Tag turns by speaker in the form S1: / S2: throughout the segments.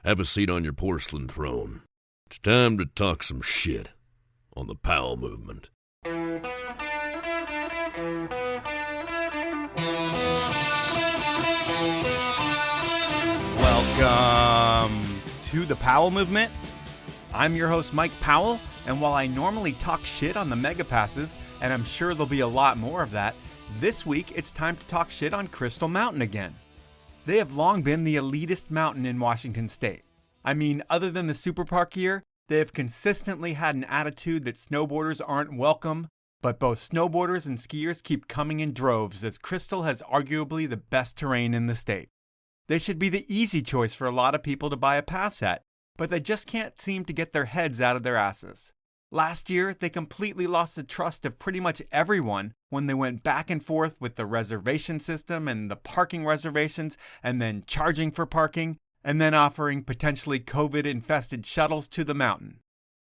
S1: Have a seat on your porcelain throne. It's time to talk some shit on the Powell movement.
S2: Welcome to the Powell movement. I'm your host, Mike Powell, and while I normally talk shit on the mega passes, and I'm sure there'll be a lot more of that, this week it's time to talk shit on Crystal Mountain again. They have long been the elitist mountain in Washington State. I mean, other than the Super Park year, they have consistently had an attitude that snowboarders aren't welcome, but both snowboarders and skiers keep coming in droves as Crystal has arguably the best terrain in the state. They should be the easy choice for a lot of people to buy a pass at, but they just can't seem to get their heads out of their asses. Last year, they completely lost the trust of pretty much everyone when they went back and forth with the reservation system and the parking reservations, and then charging for parking, and then offering potentially COVID-infested shuttles to the mountain.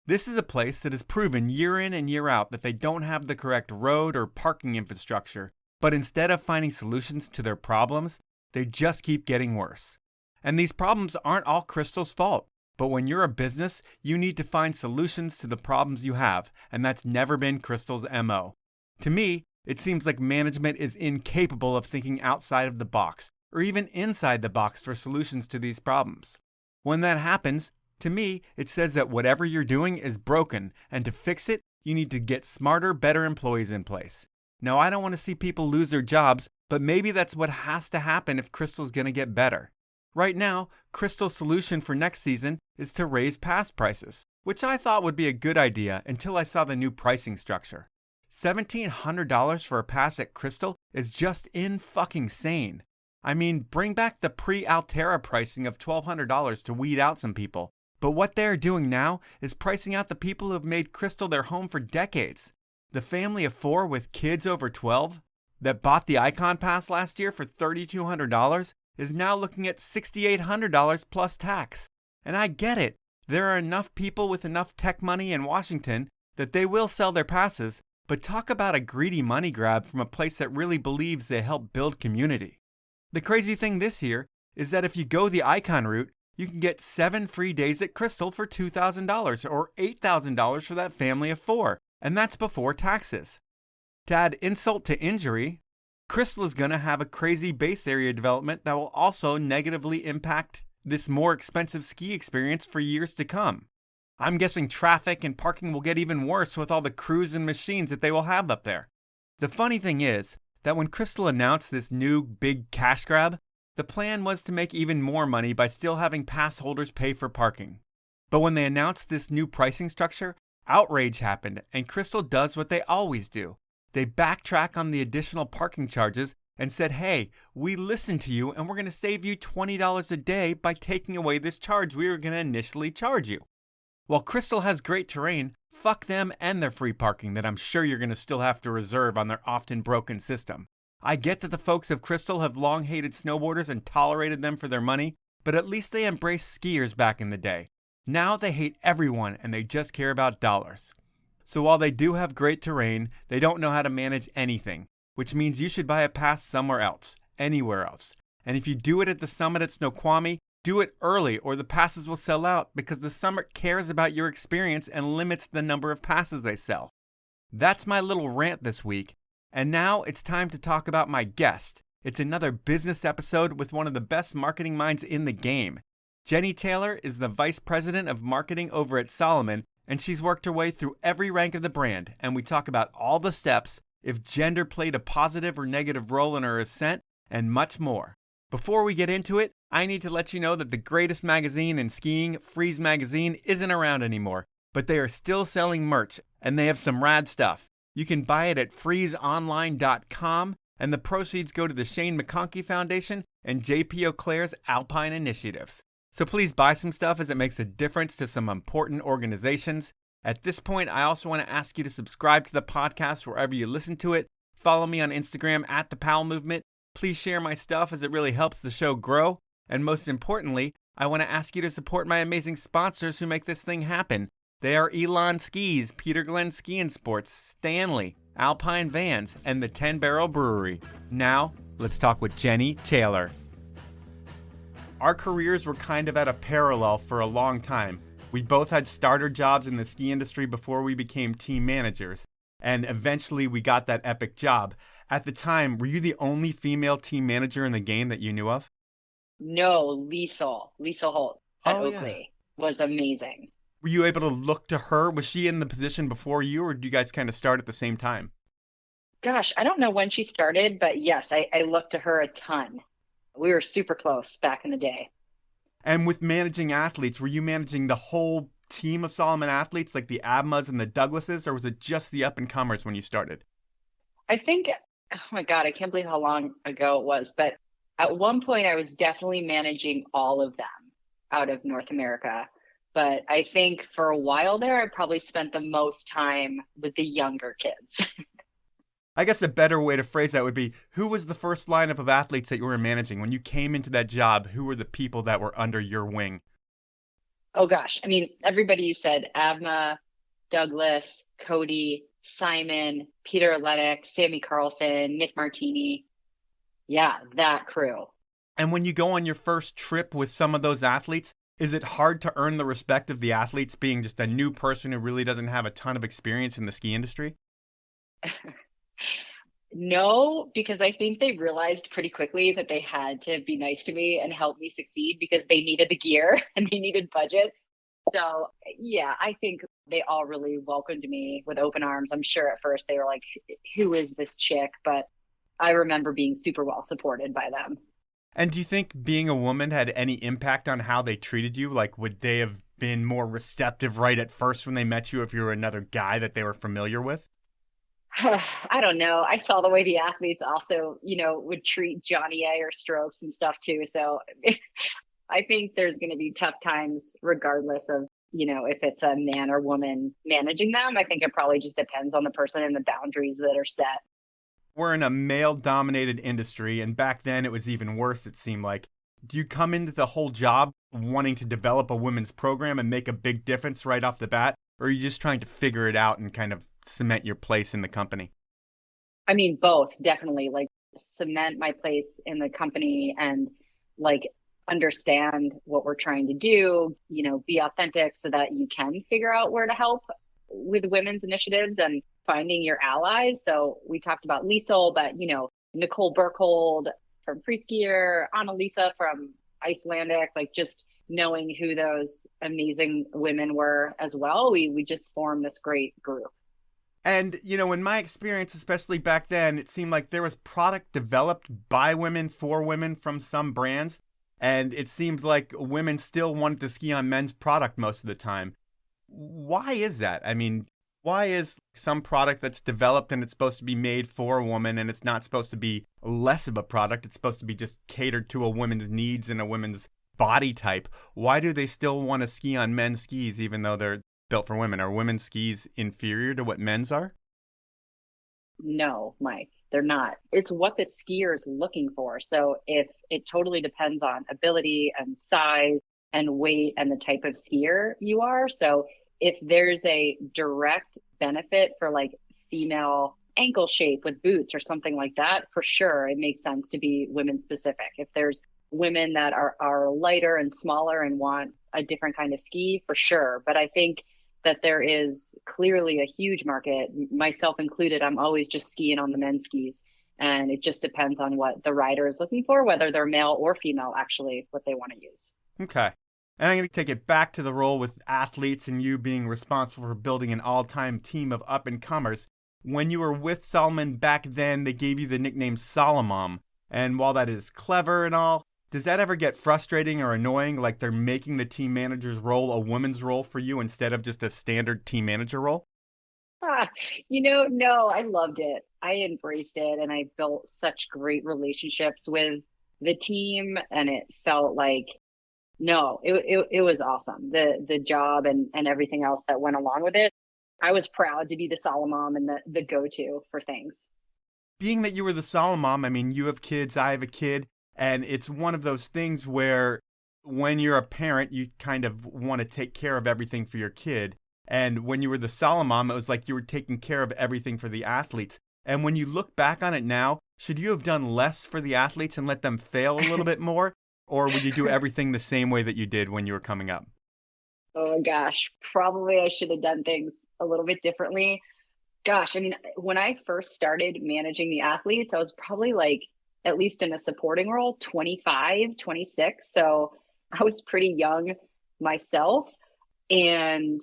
S2: This is a place that has proven year in and year out that they don't have the correct road or parking infrastructure, but instead of finding solutions to their problems, they just keep getting worse. And these problems aren't all Crystal's fault. But when you're a business, you need to find solutions to the problems you have, and that's never been Crystal's MO. To me, it seems like management is incapable of thinking outside of the box, or even inside the box for solutions to these problems. When that happens, to me, it says that whatever you're doing is broken, and to fix it, you need to get smarter, better employees in place. Now, I don't want to see people lose their jobs, but maybe that's what has to happen if Crystal's going to get better. Right now, Crystal's solution for next season is to raise pass prices, which I thought would be a good idea until I saw the new pricing structure. $1,700 for a pass at Crystal is just in-fucking-sane. I mean, bring back the pre-Altera pricing of $1,200 to weed out some people. But what they're doing now is pricing out the people who have made Crystal their home for decades. The family of 4 with kids over 12 that bought the Icon Pass last year for $3,200 is now looking at $6,800 plus tax. And I get it. There are enough people with enough tech money in Washington that they will sell their passes, but talk about a greedy money grab from a place that really believes they help build community. The crazy thing this year is that if you go the Icon route, you can get 7 free days at Crystal for $2,000 or $8,000 for that family of 4, and that's before taxes. To add insult to injury, Crystal is going to have a crazy base area development that will also negatively impact this more expensive ski experience for years to come. I'm guessing traffic and parking will get even worse with all the crews and machines that they will have up there. The funny thing is that when Crystal announced this new big cash grab, the plan was to make even more money by still having pass holders pay for parking. But when they announced this new pricing structure, outrage happened, and Crystal does what they always do. They backtrack on the additional parking charges and said, hey, we listened to you and we're going to save you $20 a day by taking away this charge we were going to initially charge you. While Crystal has great terrain, fuck them and their free parking that I'm sure you're going to still have to reserve on their often broken system. I get that the folks of Crystal have long hated snowboarders and tolerated them for their money, but at least they embraced skiers back in the day. Now they hate everyone and they just care about dollars. So while they do have great terrain, they don't know how to manage anything, which means you should buy a pass somewhere else, anywhere else. And if you do it at the summit at Snoqualmie, do it early or the passes will sell out because the summit cares about your experience and limits the number of passes they sell. That's my little rant this week. And now it's time to talk about my guest. It's another business episode with one of the best marketing minds in the game. Jenny Taylor is the Vice President of Marketing over at Salomon, and she's worked her way through every rank of the brand, and we talk about all the steps, if gender played a positive or negative role in her ascent, and much more. Before we get into it, I need to let you know that the greatest magazine in skiing, Freeze Magazine, isn't around anymore, but they are still selling merch, and they have some rad stuff. You can buy it at freezeonline.com, and the proceeds go to the Shane McConkey Foundation and JP O'Clair's Alpine Initiatives. So please buy some stuff as it makes a difference to some important organizations. At this point, I also want to ask you to subscribe to the podcast wherever you listen to it. Follow me on Instagram at The Powell Movement. Please share my stuff as it really helps the show grow. And most importantly, I want to ask you to support my amazing sponsors who make this thing happen. They are Elon Skis, Peter Glenn Ski and Sports, Stanley, Alpine Vans, and the 10 Barrel Brewery. Now, let's talk with Jenny Taylor. our careers were kind of at a parallel for a long time. We both had starter jobs in the ski industry before we became team managers, and eventually we got that epic job. At the time, were you the only female team manager in the game that you knew of?
S3: No, Lisa Holt at
S2: Oh, yeah.
S3: Oakley was amazing.
S2: Were you able to look to her? Was she in the position before you, or did you guys kind of start at the same time?
S3: Gosh, I don't know when she started, but yes, I looked to her a ton. We were super close back in the day.
S2: And with managing athletes, were you managing the whole team of Salomon athletes, like the Abmas and the Douglases, or was it just the up-and-comers when you started?
S3: I think, oh my God, I can't believe how long ago it was, but at one point I was definitely managing all of them out of North America. But I think for a while there, I probably spent the most time with the younger kids.
S2: I guess a better way to phrase that would be, who was the first lineup of athletes that you were managing? When you came into that job, who were the people that were under your wing?
S3: Oh gosh, I mean, everybody you said, Avma, Douglas, Cody, Simon, Peter Lennox, Sammy Carlson, Nick Martini. Yeah, that crew.
S2: And when you go on your first trip with some of those athletes, is it hard to earn the respect of the athletes being just a new person who really doesn't have a ton of experience in the ski industry?
S3: No, because I think they realized pretty quickly that they had to be nice to me and help me succeed because they needed the gear and they needed budgets. So yeah, I think they all really welcomed me with open arms. I'm sure at first they were like, who is this chick? But I remember being super well supported by them.
S2: And do you think being a woman had any impact on how they treated you? Like, would they have been more receptive right at first when they met you if you were another guy that they were familiar with?
S3: I don't know. I saw the way the athletes also, would treat Johnny A or strokes and stuff too. So I think there's going to be tough times regardless of, if it's a man or woman managing them. I think it probably just depends on the person and the boundaries that are set.
S2: We're in a male-dominated industry, and back then it was even worse, it seemed like. Do you come into the whole job wanting to develop a women's program and make a big difference right off the bat? Or are you just trying to figure it out and kind of cement your place in the company?
S3: I mean, both, definitely. Like, cement my place in the company and, like, understand what we're trying to do, be authentic so that you can figure out where to help with women's initiatives and finding your allies. So we talked about Liesel, but, Nicole Burkhold from Freeskier, Annalisa from Icelandic, like just knowing who those amazing women were as well. We just formed this great group.
S2: And, in my experience, especially back then, it seemed like there was product developed by women for women from some brands. And it seems like women still wanted to ski on men's product most of the time. Why is that? I mean, why is some product that's developed and it's supposed to be made for a woman and it's not supposed to be less of a product? It's supposed to be just catered to a woman's needs and a woman's body type. Why do they still want to ski on men's skis even though they're built for women? Are women's skis inferior to what men's are?
S3: No, Mike, they're not. It's what the skier is looking for. So if it totally depends on ability and size and weight and the type of skier you are. So if there's a direct benefit for like female ankle shape with boots or something like that, for sure, it makes sense to be women specific. If there's women that are lighter and smaller and want a different kind of ski, for sure. But I think that there is clearly a huge market, myself included. I'm always just skiing on the men's skis. And it just depends on what the rider is looking for, whether they're male or female, actually, what they want to use.
S2: Okay. And I'm going to take it back to the role with athletes and you being responsible for building an all-time team of up-and-comers. When you were with Salomon back then, they gave you the nickname Salo-Mom. And while that is clever and all, does that ever get frustrating or annoying, like they're making the team manager's role a woman's role for you instead of just a standard team manager role?
S3: No, I loved it. I embraced it and I built such great relationships with the team and it felt like, no, it was awesome. The job and everything else that went along with it. I was proud to be the Salo-Mom and the go-to for things.
S2: Being that you were the Salo-Mom, I mean, you have kids, I have a kid, and it's one of those things where when you're a parent, you kind of want to take care of everything for your kid. And when you were the Salo-Mom, it was like you were taking care of everything for the athletes. And when you look back on it now, should you have done less for the athletes and let them fail a little bit more? Or would you do everything the same way that you did when you were coming up?
S3: Oh my gosh, probably I should have done things a little bit differently. Gosh, I mean, when I first started managing the athletes, I was probably like, at least in a supporting role, 25, 26. So I was pretty young myself. And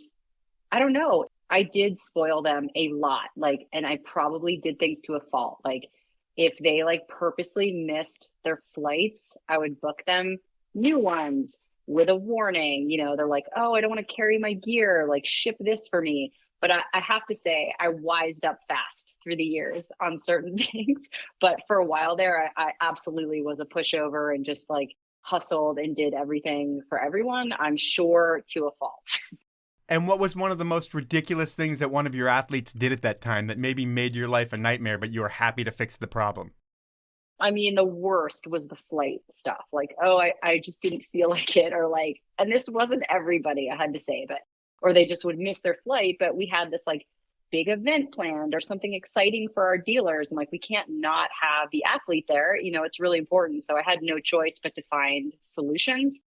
S3: I don't know, I did spoil them a lot. Like, and I probably did things to a fault. Like, if they like purposely missed their flights, I would book them new ones with a warning. You know, they're like, oh, I don't want to carry my gear, like ship this for me. But I have to say, I wised up fast through the years on certain things. But for a while there, I absolutely was a pushover and just like hustled and did everything for everyone, I'm sure to a fault.
S2: And what was one of the most ridiculous things that one of your athletes did at that time that maybe made your life a nightmare, but you were happy to fix the problem?
S3: I mean, the worst was the flight stuff. Like, oh, I just didn't feel like it, or like, and this wasn't everybody, I had to say, but, or they just would miss their flight, but we had this like big event planned or something exciting for our dealers. And like, we can't not have the athlete there. You know, it's really important. So I had no choice but to find solutions,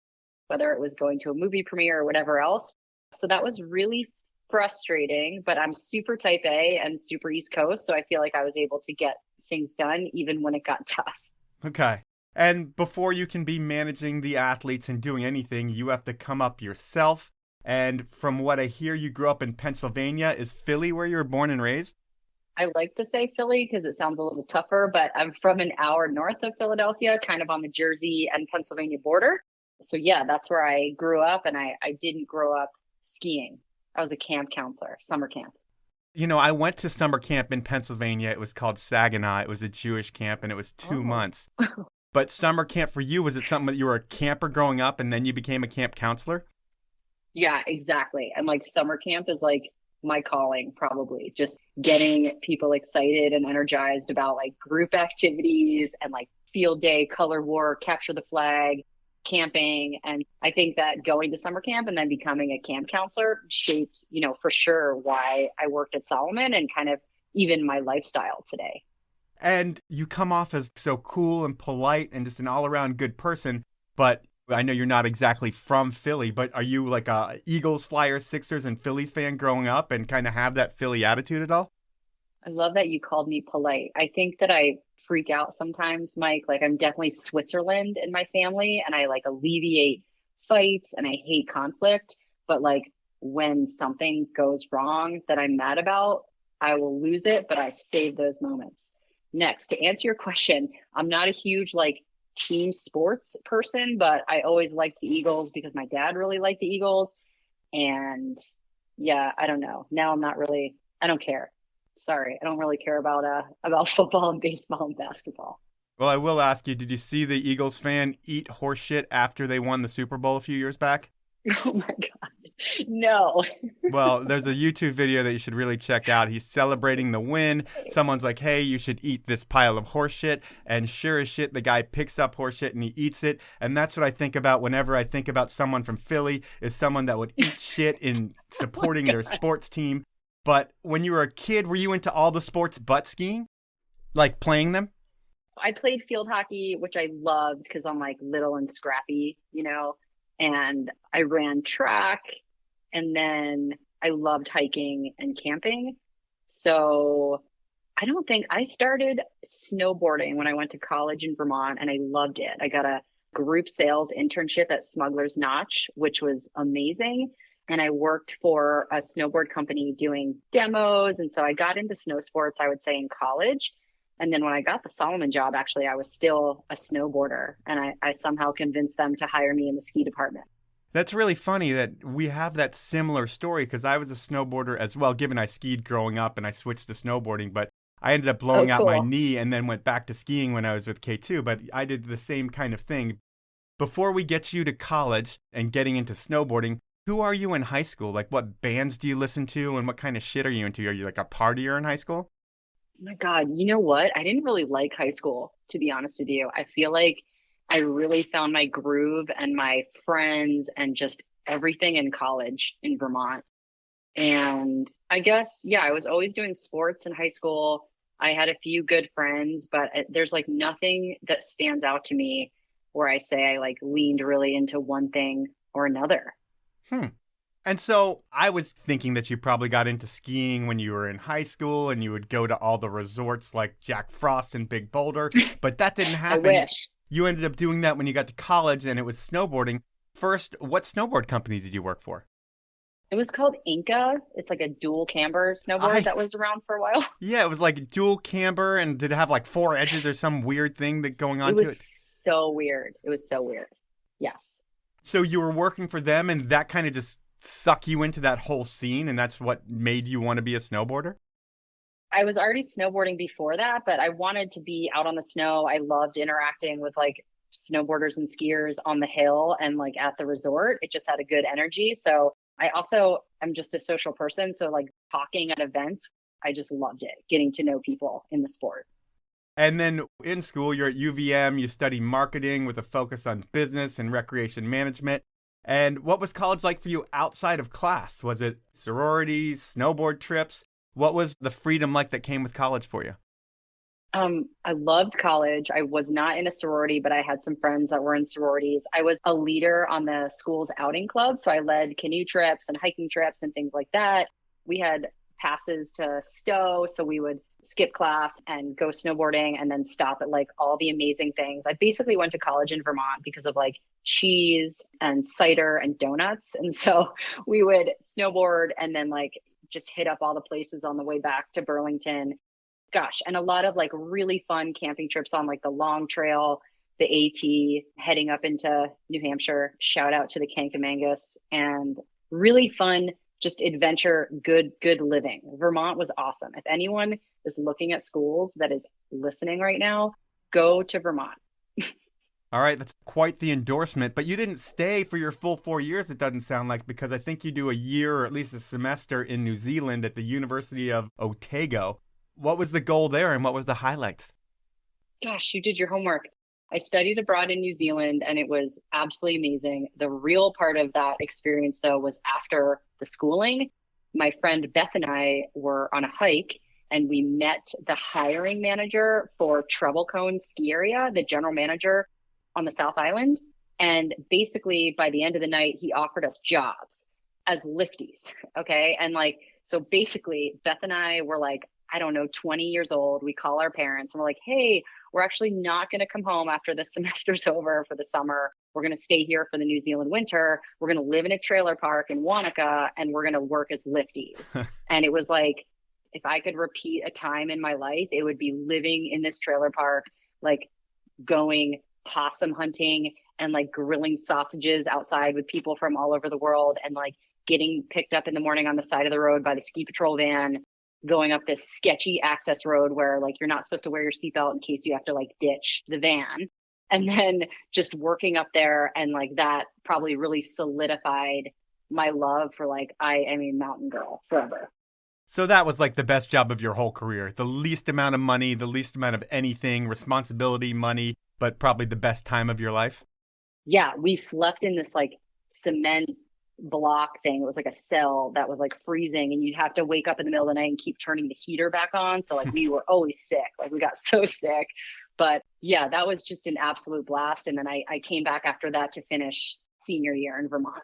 S3: whether it was going to a movie premiere or whatever else. So that was really frustrating, but I'm super type A and super East Coast. So I feel like I was able to get things done even when it got tough.
S2: Okay. And before you can be managing the athletes and doing anything, you have to come up yourself. And from what I hear, you grew up in Pennsylvania. Is Philly where you were born and raised?
S3: I like to say Philly because it sounds a little tougher, but I'm from an hour north of Philadelphia, kind of on the Jersey and Pennsylvania border. So yeah, that's where I grew up, and I didn't grow up skiing. I was a camp counselor, summer camp.
S2: You know, I went to summer camp in Pennsylvania. It was called Saginaw. It was a Jewish camp, and it was 2 months. But summer camp for you, was it something that you were a camper growing up and then you became a camp counselor?
S3: Yeah, exactly. And like summer camp is like my calling, probably just getting people excited and energized about like group activities and like field day, color war, capture the flag, camping. And I think that going to summer camp and then becoming a camp counselor shaped, you know, for sure why I worked at Salomon and kind of even my lifestyle today.
S2: And you come off as so cool and polite and just an all-around good person, but I know you're not exactly from Philly, but are you like a Eagles, Flyers, Sixers, and Phillies fan growing up and kind of have that Philly attitude at all?
S3: I love that you called me polite. I think that I freak out sometimes, Mike. Like I'm definitely Switzerland in my family, and I like alleviate fights and I hate conflict. But like when something goes wrong that I'm mad about, I will lose it, but I save those moments. Next, to answer your question, I'm not a huge like team sports person, but I always liked the Eagles because my dad really liked the Eagles. And yeah, I don't know. Now I'm not really, I don't care. Sorry, I don't really care about football and baseball and basketball.
S2: Well, I will ask you, did you see the Eagles fan eat horse shit after they won the Super Bowl a few years back?
S3: Oh my God. No.
S2: Well, there's a YouTube video that you should really check out. He's celebrating the win. Someone's like, hey, you should eat this pile of horse shit. And sure as shit, the guy picks up horse shit and he eats it. And that's what I think about whenever I think about someone from Philly, is someone that would eat shit in supporting their sports team. But when you were a kid, were you into all the sports but skiing? Like playing them?
S3: I played field hockey, which I loved because I'm like little and scrappy, you know, and I ran track, and then I loved hiking and camping. So I don't think I started snowboarding when I went to college in Vermont, and I loved it. I got a group sales internship at Smuggler's Notch, which was amazing. And I worked for a snowboard company doing demos. And so I got into snow sports, I would say, in college. And then when I got the Salomon job, actually, I was still a snowboarder. And I somehow convinced them to hire me in the ski department.
S2: That's really funny that we have that similar story, because I was a snowboarder as well, given I skied growing up and I switched to snowboarding. But I ended up blowing out my knee and then went back to skiing when I was with K2. But I did the same kind of thing. Before we get you to college and getting into snowboarding, who are you in high school? Like, what bands do you listen to and what kind of shit are you into? Are you like a partier in high school?
S3: Oh my God, you know what? I didn't really like high school, to be honest with you. I feel like I really found my groove and my friends and just everything in college in Vermont. And I guess, yeah, I was always doing sports in high school. I had a few good friends, but there's like nothing that stands out to me where I say I like leaned really into one thing or another.
S2: And so I was thinking that you probably got into skiing when you were in high school and you would go to all the resorts like Jack Frost and Big Boulder, but that didn't
S3: I
S2: happen.
S3: wish.
S2: You ended up doing that when you got to college and it was snowboarding. First, what snowboard company did you work for?
S3: It was called Inca. It's like a dual camber snowboard that was around for a while.
S2: Yeah, it was like dual camber, and did it have like 4 edges or some weird thing that going on
S3: It
S2: to
S3: was
S2: it?
S3: so weird. It was so weird. Yes.
S2: So you were working for them and that kind of just suck you into that whole scene, and that's what made you want to be a snowboarder?
S3: I was already snowboarding before that, but I wanted to be out on the snow. I loved interacting with like snowboarders and skiers on the hill and like at the resort. It just had a good energy. So I also am just a social person. So like talking at events, I just loved it, getting to know people in the sport.
S2: And then in school, you're at UVM, you study marketing with a focus on business and recreation management. And what was college like for you outside of class? Was it sororities, snowboard trips? What was the freedom like that came with college for you?
S3: I loved college. I was not in a sorority, but I had some friends that were in sororities. I was a leader on the school's outing club. So I led canoe trips and hiking trips and things like that. We had passes to Stowe. So we would skip class and go snowboarding and then stop at like all the amazing things. I basically went to college in Vermont because of like cheese and cider and donuts. And so we would snowboard and then like just hit up all the places on the way back to Burlington. Gosh, and a lot of like really fun camping trips on like the Long Trail, the AT, heading up into New Hampshire. Shout out to the Kankamangas, and really fun, just adventure, good living. Vermont was awesome. If anyone is looking at schools that is listening right now, go to Vermont.
S2: All right, that's quite the endorsement, but you didn't stay for your full 4 years, it doesn't sound like, because I think you do a year or at least a semester in New Zealand at the University of Otago. What was the goal there and what was the highlights?
S3: Gosh, you did your homework. I studied abroad in New Zealand and it was absolutely amazing. The real part of that experience, though, was after the schooling. My friend Beth and I were on a hike and we met the hiring manager for Treble Cone Ski Area, the general manager on the South Island. And basically, by the end of the night, he offered us jobs as lifties. Okay. And like, so basically, Beth and I were like, I don't know, 20 years old. We call our parents and we're like, hey, we're actually not going to come home after the semester's over for the summer. We're going to stay here for the New Zealand winter. We're going to live in a trailer park in Wanaka and we're going to work as lifties. And it was like, if I could repeat a time in my life, it would be living in this trailer park, like going possum hunting and like grilling sausages outside with people from all over the world and like getting picked up in the morning on the side of the road by the ski patrol van, going up this sketchy access road where like you're not supposed to wear your seatbelt in case you have to like ditch the van. And then just working up there, and like that probably really solidified my love for like, I am a mountain girl forever.
S2: So that was like the best job of your whole career. The least amount of money, the least amount of anything, responsibility, money, but probably the best time of your life.
S3: Yeah, we slept in this like cement block thing. It was like a cell that was like freezing, and you'd have to wake up in the middle of the night and keep turning the heater back on. So like we were always sick. Like we got so sick. But yeah, that was just an absolute blast. And then I came back after that to finish senior year in Vermont.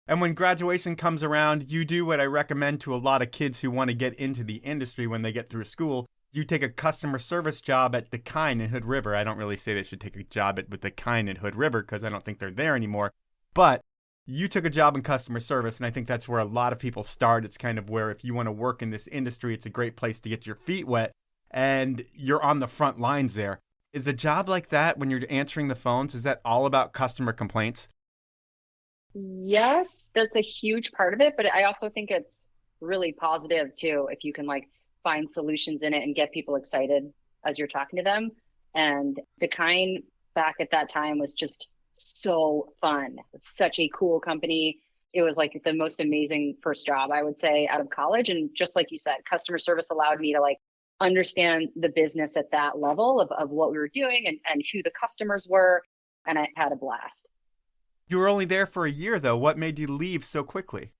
S2: And when graduation comes around, you do what I recommend to a lot of kids who want to get into the industry when they get through school. You take a customer service job at Dakine in Hood River. I don't really say they should take a job with Dakine in Hood River because I don't think they're there anymore. But you took a job in customer service, and I think that's where a lot of people start. It's kind of where if you want to work in this industry, it's a great place to get your feet wet, and you're on the front lines there. Is a job like that, when you're answering the phones, is that all about customer complaints?
S3: Yes, that's a huge part of it, but I also think it's really positive too if you can like find solutions in it and get people excited as you're talking to them. And Dakine back at that time was just so fun. It's such a cool company. It was like the most amazing first job, I would say, out of college. And just like you said, customer service allowed me to like understand the business at that level of what we were doing and who the customers were. And I had a blast.
S2: You were only there for a year, though. What made you leave so quickly?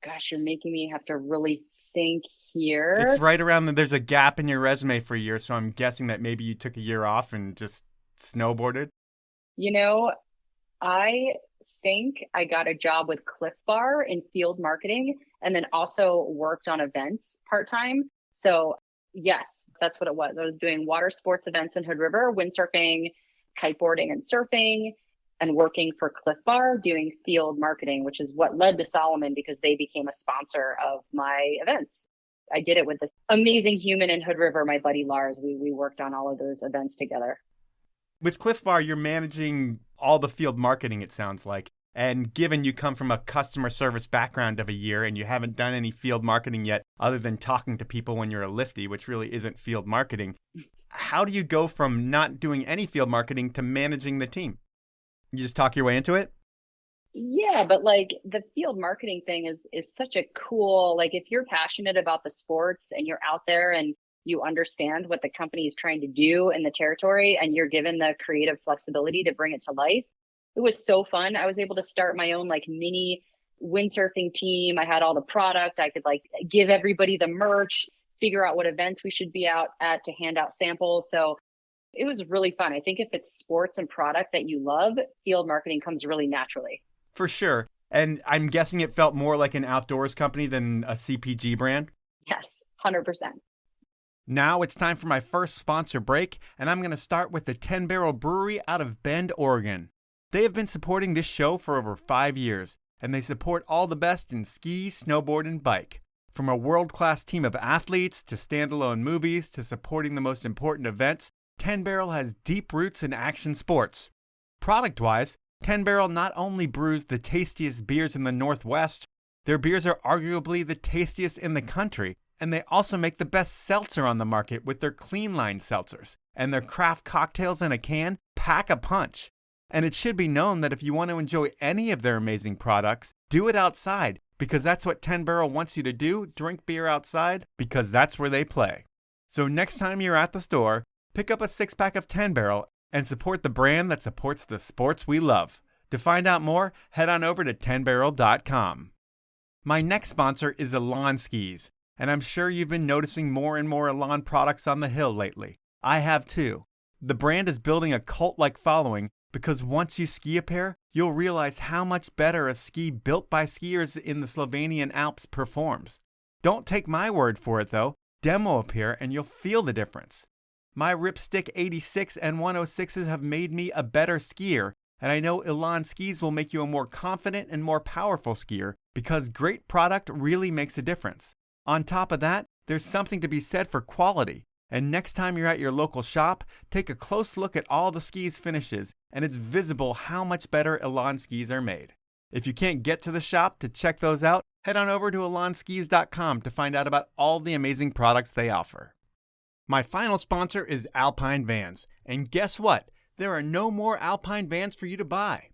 S3: Gosh, you're making me have to really think here.
S2: It's right around there's a gap in your resume for a year, so I'm guessing that maybe you took a year off and just snowboarded?
S3: You know, I think I got a job with Cliff Bar in field marketing and then also worked on events part-time. So yes, that's what it was. I was doing water sports events in Hood River, windsurfing, kiteboarding and surfing, and working for Cliff Bar doing field marketing, which is what led to Salomon because they became a sponsor of my events. I did it with this amazing human in Hood River, my buddy Lars. We worked on all of those events together.
S2: With Cliff Bar, you're managing all the field marketing, it sounds like. And given you come from a customer service background of a year and you haven't done any field marketing yet, other than talking to people when you're a lifty, which really isn't field marketing, how do you go from not doing any field marketing to managing the team? You just talk your way into it?
S3: Yeah, but like the field marketing thing is such a cool, like if you're passionate about the sports and you're out there and you understand what the company is trying to do in the territory and you're given the creative flexibility to bring it to life. It was so fun. I was able to start my own like mini windsurfing team. I had all the product. I could like give everybody the merch, figure out what events we should be out at to hand out samples. So it was really fun. I think if it's sports and product that you love, field marketing comes really naturally.
S2: For sure. And I'm guessing it felt more like an outdoors company than a CPG brand?
S3: Yes, 100%.
S2: Now it's time for my first sponsor break, and I'm going to start with the 10 Barrel Brewery out of Bend, Oregon. They have been supporting this show for over 5 years, and they support all the best in ski, snowboard, and bike. From a world-class team of athletes to standalone movies to supporting the most important events, 10 Barrel has deep roots in action sports. Product-wise, 10 Barrel not only brews the tastiest beers in the Northwest, their beers are arguably the tastiest in the country, and they also make the best seltzer on the market with their Clean Line seltzers, and their craft cocktails in a can pack a punch. And it should be known that if you want to enjoy any of their amazing products, do it outside, because that's what 10 Barrel wants you to do, drink beer outside, because that's where they play. So next time you're at the store, pick up a 6-pack of 10 Barrel and support the brand that supports the sports we love. To find out more, head on over to 10barrel.com. My next sponsor is Elan Skis, and I'm sure you've been noticing more and more Elan products on the hill lately. I have too. The brand is building a cult-like following because once you ski a pair, you'll realize how much better a ski built by skiers in the Slovenian Alps performs. Don't take my word for it though. Demo a pair and you'll feel the difference. My Ripstick 86 and 106s have made me a better skier, and I know Elan Skis will make you a more confident and more powerful skier because great product really makes a difference. On top of that, there's something to be said for quality. And next time you're at your local shop, take a close look at all the skis' finishes, and it's visible how much better Elan skis are made. If you can't get to the shop to check those out, head on over to elanskis.com to find out about all the amazing products they offer. My final sponsor is Alpine Vans, and guess what? There are no more Alpine Vans for you to buy.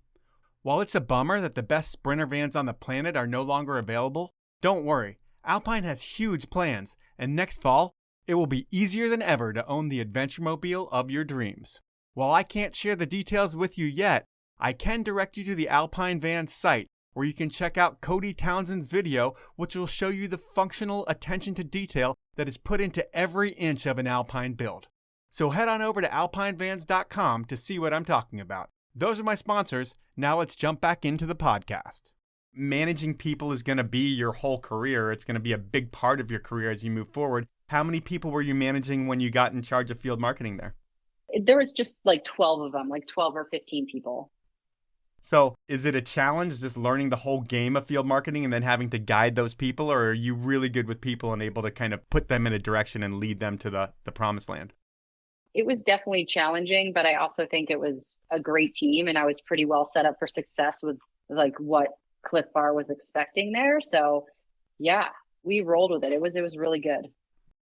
S2: While it's a bummer that the best sprinter vans on the planet are no longer available, don't worry. Alpine has huge plans, and next fall, it will be easier than ever to own the adventure mobile of your dreams. While I can't share the details with you yet, I can direct you to the Alpine Vans site, where you can check out Cody Townsend's video, which will show you the functional attention to detail that is put into every inch of an Alpine build. So head on over to alpinevans.com to see what I'm talking about. Those are my sponsors. Now let's jump back into the podcast. Managing people is going to be your whole career. It's going to be a big part of your career as you move forward. How many people were you managing when you got in charge of field marketing there?
S3: There was just like 12 of them, like 12 or 15 people.
S2: So is it a challenge just learning the whole game of field marketing and then having to guide those people, or are you really good with people and able to kind of put them in a direction and lead them to the promised land?
S3: It was definitely challenging, but I also think it was a great team and I was pretty well set up for success with like what Cliff Bar was expecting there. So yeah, we rolled with it. It was really good.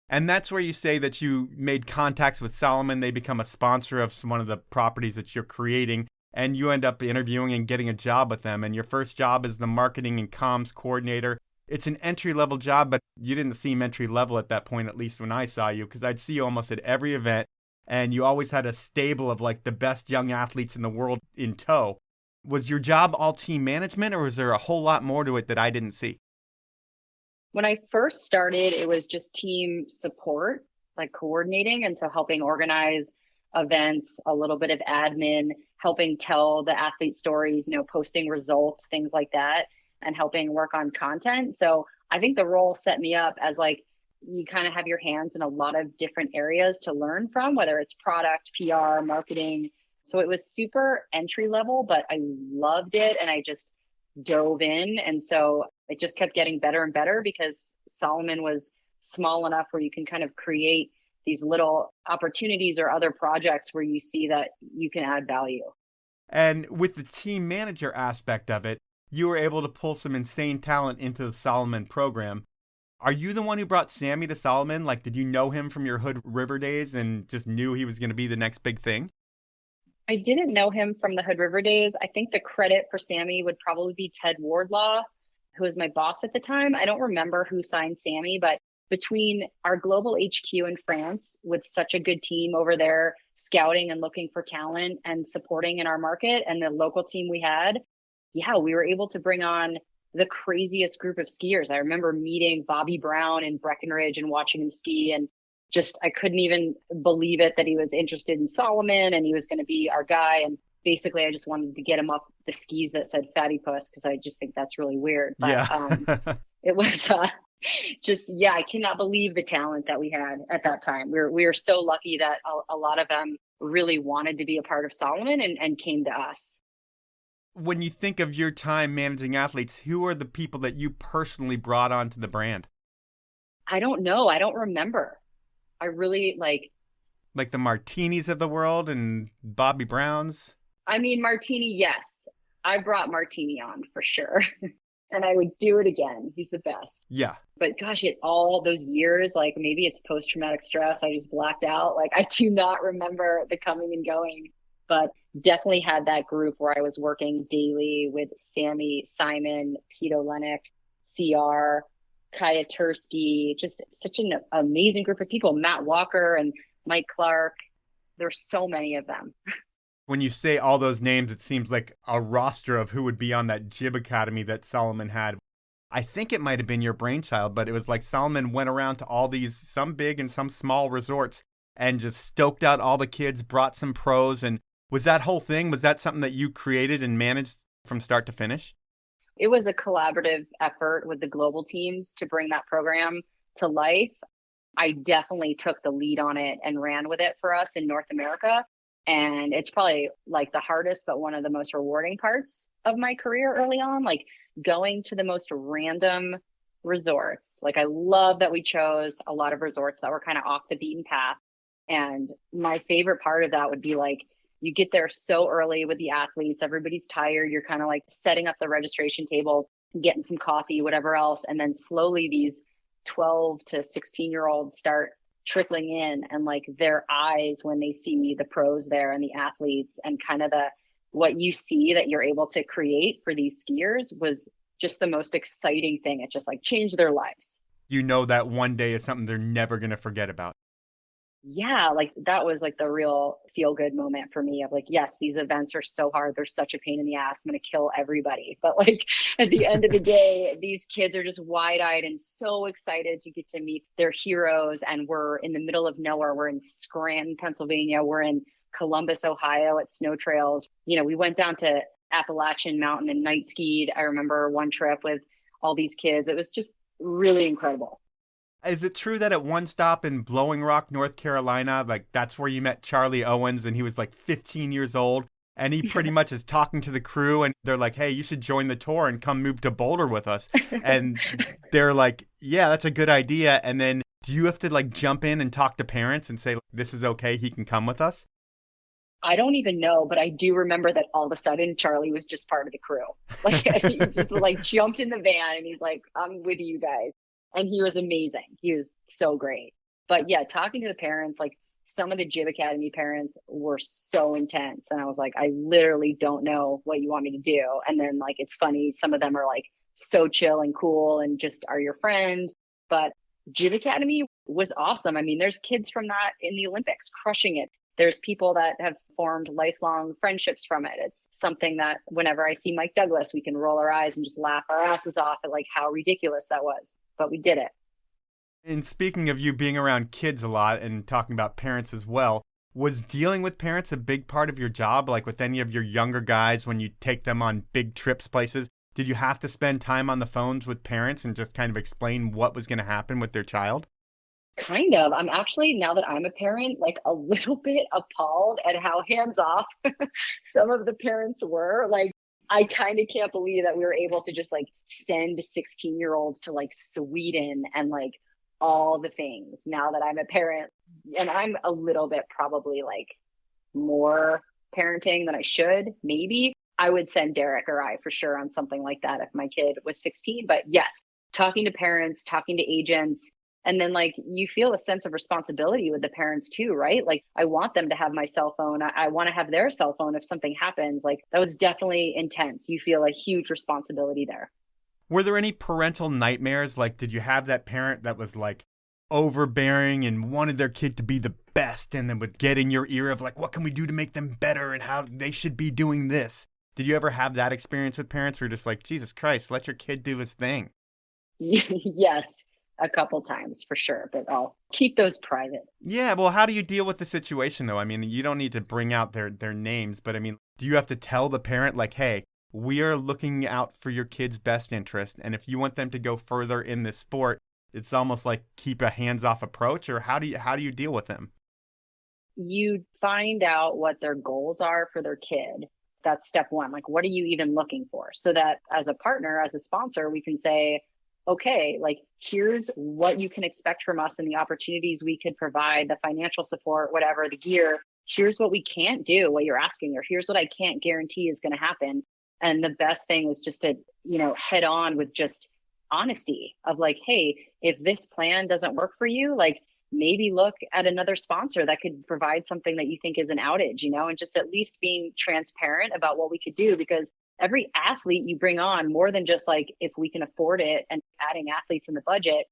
S2: And that's where you say that you made contacts with Salomon. They become a sponsor of one of the properties that you're creating, and you end up interviewing and getting a job with them. And your first job is the marketing and comms coordinator. It's an entry-level job, but you didn't seem entry-level at that point, at least when I saw you, because I'd see you almost at every event, and you always had a stable of like the best young athletes in the world in tow. Was your job all team management, or was there a whole lot more to it that I didn't see?
S3: When I first started, it was just team support, like coordinating. And so helping organize events, a little bit of admin, helping tell the athlete stories, posting results, things like that, and helping work on content. So I think the role set me up as like, you kind of have your hands in a lot of different areas to learn from, whether it's product, PR, marketing. So it was super entry level, but I loved it. And I just dove in. And so it just kept getting better and better because Salomon was small enough where you can kind of create these little opportunities or other projects where you see that you can add value.
S2: And with the team manager aspect of it, you were able to pull some insane talent into the Salomon program. Are you the one who brought Sammy to Salomon? Like, did you know him from your Hood River days and just knew he was going to be the next big thing?
S3: I didn't know him from the Hood River days. I think the credit for Sammy would probably be Ted Wardlaw, who was my boss at the time. I don't remember who signed Sammy, but between our global HQ in France with such a good team over there, scouting and looking for talent and supporting in our market, and the local team we had, we were able to bring on the craziest group of skiers. I remember meeting Bobby Brown in Breckenridge and watching him ski, and just, I couldn't even believe it that he was interested in Salomon and he was going to be our guy. And basically I just wanted to get him up the skis that said Fatty Puss, because I just think that's really weird. But it was I cannot believe the talent that we had at that time. We were so lucky that a lot of them really wanted to be a part of Salomon and came to us.
S2: When you think of your time managing athletes, who are the people that you personally brought onto the brand?
S3: I don't know. I don't remember. I really like
S2: the Martinis of the world and Bobby Browns.
S3: I mean, Martini, yes. I brought Martini on for sure. And I would do it again. He's the best.
S2: Yeah.
S3: But gosh, all those years, like maybe it's post-traumatic stress. I just blacked out. Like I do not remember the coming and going, but definitely had that group where I was working daily with Sammy, Simon, Pete Olenek, CR, Kaya Tursky, just such an amazing group of people. Matt Walker and Mike Clark. There's so many of them.
S2: When you say all those names, it seems like a roster of who would be on that Jib Academy that Salomon had. I think it might have been your brainchild, but it was like Salomon went around to all these, some big and some small resorts, and just stoked out all the kids, brought some pros. And was that whole thing, was that something that you created and managed from start to finish?
S3: It was a collaborative effort with the global teams to bring that program to life. I definitely took the lead on it and ran with it for us in North America. And it's probably like the hardest, but one of the most rewarding parts of my career early on, like going to the most random resorts. Like I love that we chose a lot of resorts that were kind of off the beaten path. And my favorite part of that would be like, you get there so early with the athletes, everybody's tired. You're kind of like setting up the registration table, getting some coffee, whatever else. And then slowly these 12 to 16-year-olds start trickling in, and like their eyes when they see the pros there and the athletes and kind of what you see that you're able to create for these skiers was just the most exciting thing. It just like changed their lives.
S2: You know that one day is something they're never going to forget about.
S3: Yeah, like that was like the real feel good moment for me of like, yes, these events are so hard. They're such a pain in the ass. I'm going to kill everybody. But like at the end of the day, these kids are just wide eyed and so excited to get to meet their heroes. And we're in the middle of nowhere. We're in Scranton, Pennsylvania. We're in Columbus, Ohio at snow trails. We went down to Appalachian Mountain and night skied. I remember one trip with all these kids. It was just really incredible.
S2: Is it true that at one stop in Blowing Rock, North Carolina, like that's where you met Charlie Owens and he was like 15 years old and he pretty much is talking to the crew and they're like, hey, you should join the tour and come move to Boulder with us. And they're like, yeah, that's a good idea. And then do you have to like jump in and talk to parents and say, this is okay, he can come with us?
S3: I don't even know, but I do remember that all of a sudden Charlie was just part of the crew. Like he just like jumped in the van and he's like, I'm with you guys. And he was amazing. He was so great. But yeah, talking to the parents, like some of the Jib Academy parents were so intense. And I was like, I literally don't know what you want me to do. And then like, it's funny. Some of them are like so chill and cool and just are your friend. But Jib Academy was awesome. I mean, there's kids from that in the Olympics crushing it. There's people that have formed lifelong friendships from it. It's something that whenever I see Mike Douglas, we can roll our eyes and just laugh our asses off at like how ridiculous that was. But we did it.
S2: And speaking of you being around kids a lot and talking about parents as well, Was dealing with parents a big part of your job? Like with any of your younger guys, when you take them on big trips places, did you have to spend time on the phones with parents and just kind of explain what was going to happen with their child?
S3: Kind of. I'm actually, now that I'm a parent, like a little bit appalled at how hands off some of the parents were. Like, I kind of can't believe that we were able to just like send 16-year-olds to like Sweden and like all the things now that I'm a parent. And I'm a little bit probably like more parenting than I should, maybe. I would send Derek or I for sure on something like that if my kid was 16. But yes, talking to parents, talking to agents, and then like you feel a sense of responsibility with the parents too, right? Like I want them to have my cell phone. I want to have their cell phone if something happens. Like that was definitely intense. You feel a huge responsibility there.
S2: Were there any parental nightmares? Like, did you have that parent that was like overbearing and wanted their kid to be the best and then would get in your ear of like, what can we do to make them better and how they should be doing this? Did you ever have that experience with parents where you're just like, Jesus Christ, let your kid do his thing?
S3: Yes, a couple times for sure, but I'll keep those private.
S2: Yeah, well, how do you deal with the situation though? I mean, you don't need to bring out their names, but I mean, do you have to tell the parent like, hey, we are looking out for your kid's best interest, and if you want them to go further in this sport, it's almost like keep a hands-off approach, or how do you deal with them?
S3: You find out what their goals are for their kid. That's step one. Like, what are you even looking for? So that as a partner, as a sponsor, we can say, okay, like, here's what you can expect from us and the opportunities we could provide, the financial support, whatever, the gear. Here's what we can't do, what you're asking, or here's what I can't guarantee is going to happen. And the best thing is just to, head on with just honesty of like, hey, if this plan doesn't work for you, like, maybe look at another sponsor that could provide something that you think is an outage, and just at least being transparent about what we could do, because every athlete you bring on, more than just like, if we can afford it and adding athletes in the budget,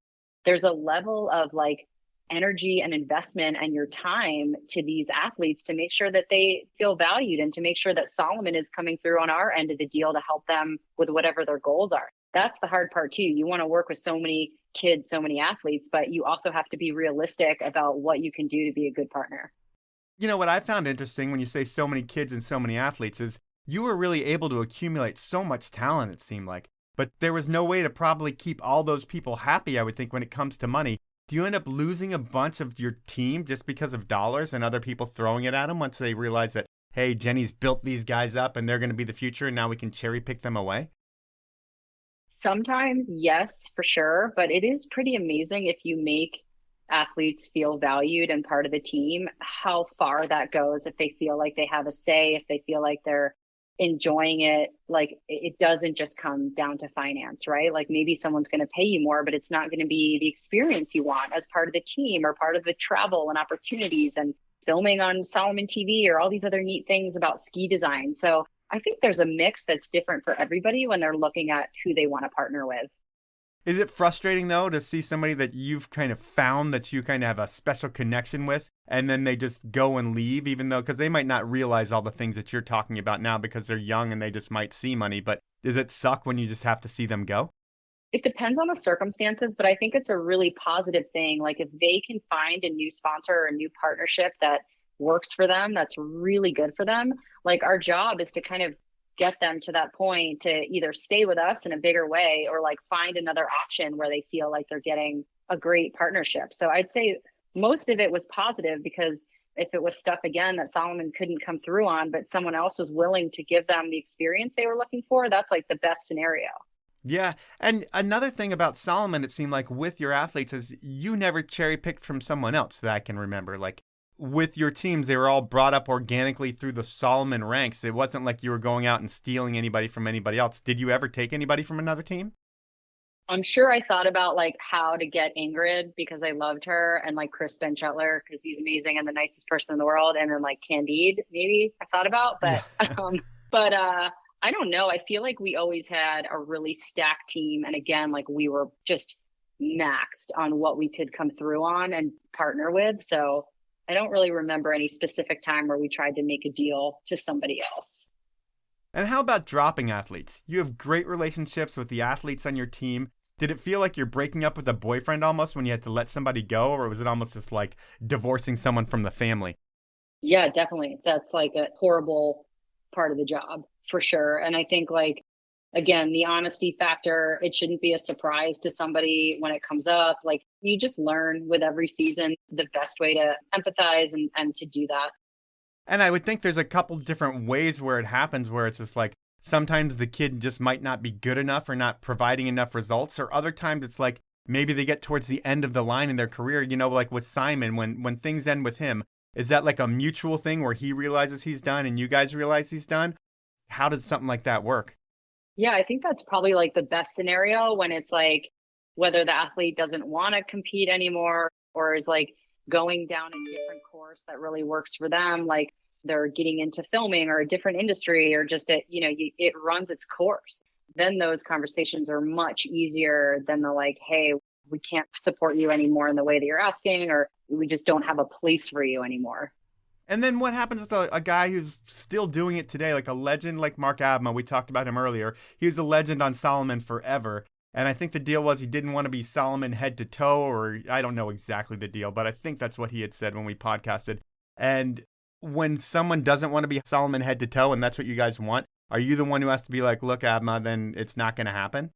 S3: there's a level of like energy and investment and your time to these athletes to make sure that they feel valued and to make sure that Salomon is coming through on our end of the deal to help them with whatever their goals are. That's the hard part too. You want to work with so many kids, so many athletes, but you also have to be realistic about what you can do to be a good partner.
S2: You know, what I found interesting when you say so many kids and so many athletes is you were really able to accumulate so much talent, it seemed like, but there was no way to probably keep all those people happy, I would think, when it comes to money. Do you end up losing a bunch of your team just because of dollars and other people throwing it at them once they realize that, hey, Jenny's built these guys up and they're going to be the future and now we can cherry pick them away?
S3: Sometimes, yes, for sure. But it is pretty amazing if you make athletes feel valued and part of the team, how far that goes. If they feel like they have a say, if they feel like they're enjoying it, like it doesn't just come down to finance, right? Like maybe someone's going to pay you more, but it's not going to be the experience you want as part of the team or part of the travel and opportunities and filming on Salomon TV or all these other neat things about ski design. So I think there's a mix that's different for everybody when they're looking at who they want to partner with.
S2: Is it frustrating, though, to see somebody that you've kind of found that you kind of have a special connection with, and then they just go and leave, even though, because they might not realize all the things that you're talking about now because they're young and they just might see money, but does it suck when you just have to see them go?
S3: It depends on the circumstances, but I think it's a really positive thing. Like if they can find a new sponsor or a new partnership that works for them, that's really good for them. Like our job is to kind of get them to that point to either stay with us in a bigger way or like find another option where they feel like they're getting a great partnership. So I'd say most of it was positive, because if it was stuff again that Salomon couldn't come through on, but someone else was willing to give them the experience they were looking for, that's like the best scenario.
S2: Yeah. And another thing about Salomon, it seemed like with your athletes, is you never cherry picked from someone else that I can remember. Like with your teams, they were all brought up organically through the Salomon ranks. It wasn't like you were going out and stealing anybody from anybody else. Did you ever take anybody from another team?
S3: I'm sure I thought about like how to get Ingrid because I loved her, and like Chris Benchetler because he's amazing and the nicest person in the world, and then like Candide maybe I thought about, but I don't know. I feel like we always had a really stacked team, and again, like we were just maxed on what we could come through on and partner with. So I don't really remember any specific time where we tried to make a deal to somebody else.
S2: And how about dropping athletes? You have great relationships with the athletes on your team. Did it feel like you're breaking up with a boyfriend almost when you had to let somebody go, or was it almost just like divorcing someone from the family?
S3: Yeah, definitely. That's like a horrible part of the job for sure. And I think like, again, the honesty factor, it shouldn't be a surprise to somebody when it comes up. Like you just learn with every season the best way to empathize and to do that.
S2: And I would think there's a couple different ways where it happens, where it's just like sometimes the kid just might not be good enough or not providing enough results, or other times it's like maybe they get towards the end of the line in their career, like with Simon, when things end with him. Is that like a mutual thing where he realizes he's done and you guys realize he's done? How does something like that work?
S3: Yeah, I think that's probably like the best scenario when it's like whether the athlete doesn't want to compete anymore or is like going down a different course that really works for them. Like they're getting into filming or a different industry or just it runs its course. Then those conversations are much easier than the like, hey, we can't support you anymore in the way that you're asking, or we just don't have a place for you anymore.
S2: And then what happens with a guy who's still doing it today, like a legend like Mark Abma? We talked about him earlier. He was a legend on Salomon forever. And I think the deal was he didn't want to be Salomon head to toe, or I don't know exactly the deal, but I think that's what he had said when we podcasted. And when someone doesn't want to be Salomon head to toe and that's what you guys want, are you the one who has to be like, look, Abma, then it's not going to happen?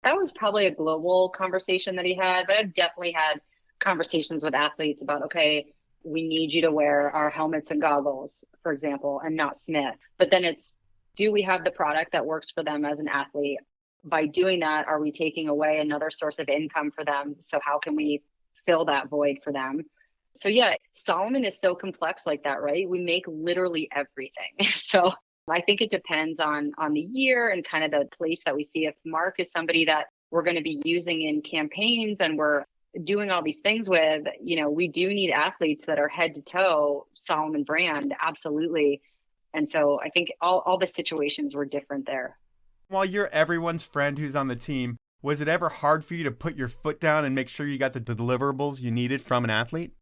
S3: That was probably a global conversation that he had, but I've definitely had conversations with athletes about, okay, we need you to wear our helmets and goggles, for example, and not Smith. But then it's, do we have the product that works for them as an athlete? By doing that, are we taking away another source of income for them? So how can we fill that void for them? So yeah, Salomon is so complex like that, right? We make literally everything. So I think it depends on the year and kind of the place that we see. If Mark is somebody that we're going to be using in campaigns and we're doing all these things with, we do need athletes that are head to toe Salomon brand. Absolutely. And so I think all the situations were different there.
S2: While you're everyone's friend who's on the team, was it ever hard for you to put your foot down and make sure you got the deliverables you needed from an athlete?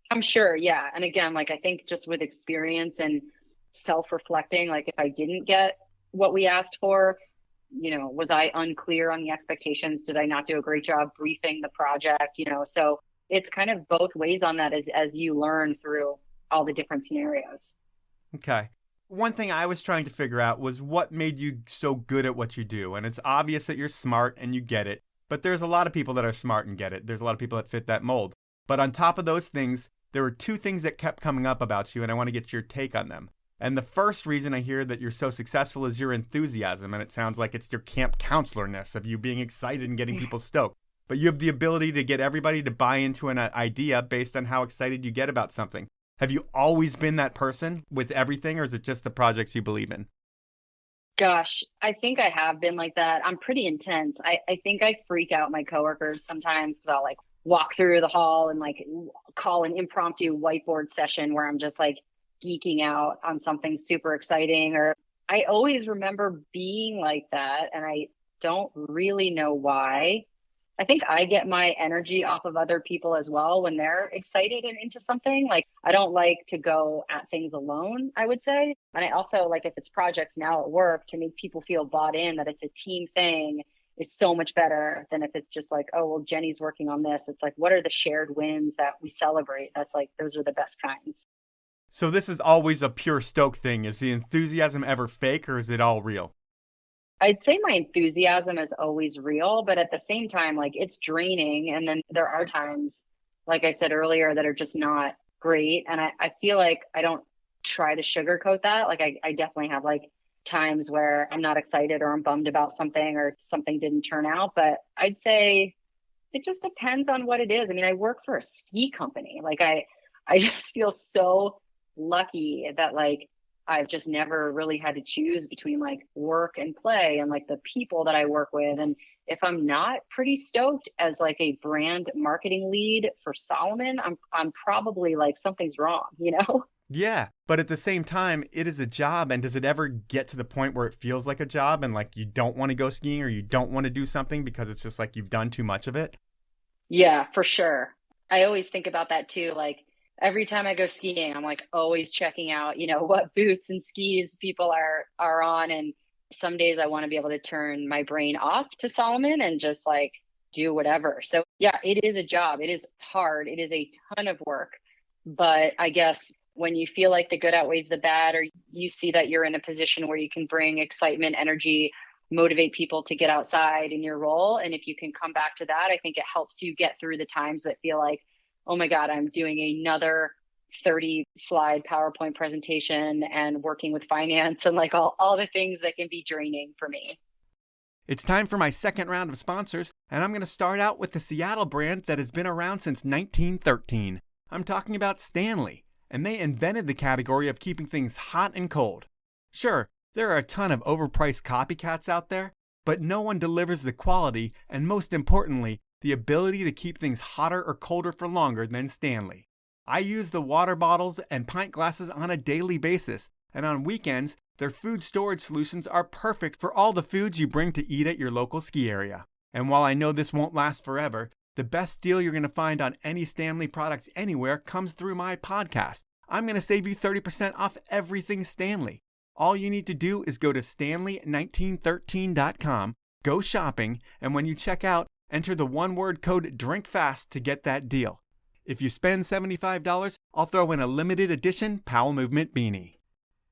S3: I'm sure. Yeah. And again, like, I think just with experience and self-reflecting, like if I didn't get what we asked for, was I unclear on the expectations? Did I not do a great job briefing the project? So it's kind of both ways on that as you learn through all the different scenarios.
S2: Okay. One thing I was trying to figure out was what made you so good at what you do. And it's obvious that you're smart and you get it, but there's a lot of people that are smart and get it. There's a lot of people that fit that mold. But on top of those things, there were two things that kept coming up about you, and I want to get your take on them. And the first reason I hear that you're so successful is your enthusiasm, and it sounds like it's your camp counselorness of you being excited and getting people stoked. But you have the ability to get everybody to buy into an idea based on how excited you get about something. Have you always been that person with everything, or is it just the projects you believe in?
S3: Gosh, I think I have been like that. I'm pretty intense. I think I freak out my coworkers sometimes because I'll like walk through the hall and like call an impromptu whiteboard session where I'm just like geeking out on something super exciting. Or I always remember being like that, and I don't really know why. I think I get my energy off of other people as well when they're excited and into something. Like I don't like to go at things alone, I would say. And I also like if it's projects now at work, to make people feel bought in that it's a team thing is so much better than if it's just like, oh, well, Jenny's working on this. It's like, what are the shared wins that we celebrate? That's like, those are the best kinds.
S2: So this is always a pure stoke thing. Is the enthusiasm ever fake, or is it all real?
S3: I'd say my enthusiasm is always real, but at the same time, like it's draining. And then there are times, like I said earlier, that are just not great. And I feel like I don't try to sugarcoat that. Like I definitely have like times where I'm not excited or I'm bummed about something or something didn't turn out. But I'd say it just depends on what it is. I mean, I work for a ski company. Like I just feel so lucky that like I've just never really had to choose between like work and play and like the people that I work with. And if I'm not pretty stoked as like a brand marketing lead for Salomon, I'm probably like something's wrong,
S2: Yeah, but at the same time, it is a job. And does it ever get to the point where it feels like a job and like you don't want to go skiing or you don't want to do something because it's just like you've done too much of it?
S3: Yeah, for sure. I always think about that too. Like every time I go skiing, I'm like always checking out, what boots and skis people are on. And some days I want to be able to turn my brain off to Salomon and just like do whatever. So yeah, it is a job. It is hard. It is a ton of work. But I guess when you feel like the good outweighs the bad, or you see that you're in a position where you can bring excitement, energy, motivate people to get outside in your role. And if you can come back to that, I think it helps you get through the times that feel like, oh my God, I'm doing another 30 slide PowerPoint presentation and working with finance and like all the things that can be draining for me.
S2: It's time for my second round of sponsors, and I'm going to start out with the Seattle brand that has been around since 1913. I'm talking about Stanley, and they invented the category of keeping things hot and cold. Sure, there are a ton of overpriced copycats out there, but no one delivers the quality and, most importantly, the ability to keep things hotter or colder for longer than Stanley. I use the water bottles and pint glasses on a daily basis, and on weekends, their food storage solutions are perfect for all the foods you bring to eat at your local ski area. And while I know this won't last forever, the best deal you're going to find on any Stanley products anywhere comes through my podcast. I'm going to save you 30% off everything Stanley. All you need to do is go to stanley1913.com, go shopping, and when you check out, enter the one-word code DRINKFAST to get that deal. If you spend $75, I'll throw in a limited edition Powell Movement beanie.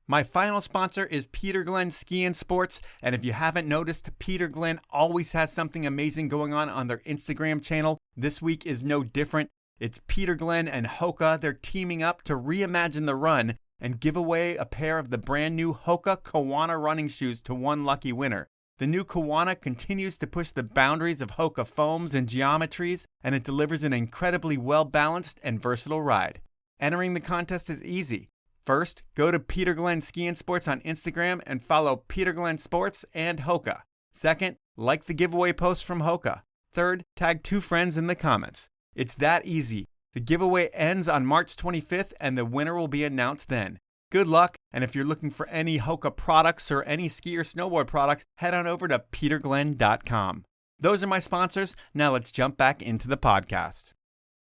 S2: My final sponsor is Peter Glenn Ski and Sports, and if you haven't noticed, Peter Glenn always has something amazing going on their Instagram channel. This week is no different. It's Peter Glenn and Hoka. They're teaming up to reimagine the run and give away a pair of the brand new Hoka Kawana running shoes to one lucky winner. The new Kawana continues to push the boundaries of Hoka foams and geometries, and it delivers an incredibly well-balanced and versatile ride. Entering the contest is easy. First, go to Peter Glenn Ski and Sports on Instagram and follow Peter Glenn Sports and Hoka. Second, like the giveaway post from Hoka. Third, tag 2 friends in the comments. It's that easy. The giveaway ends on March 25th and the winner will be announced then. Good luck, and if you're looking for any Hoka products or any ski or snowboard products, head on over to peterglenn.com. Those are my sponsors. Now let's jump back into the podcast.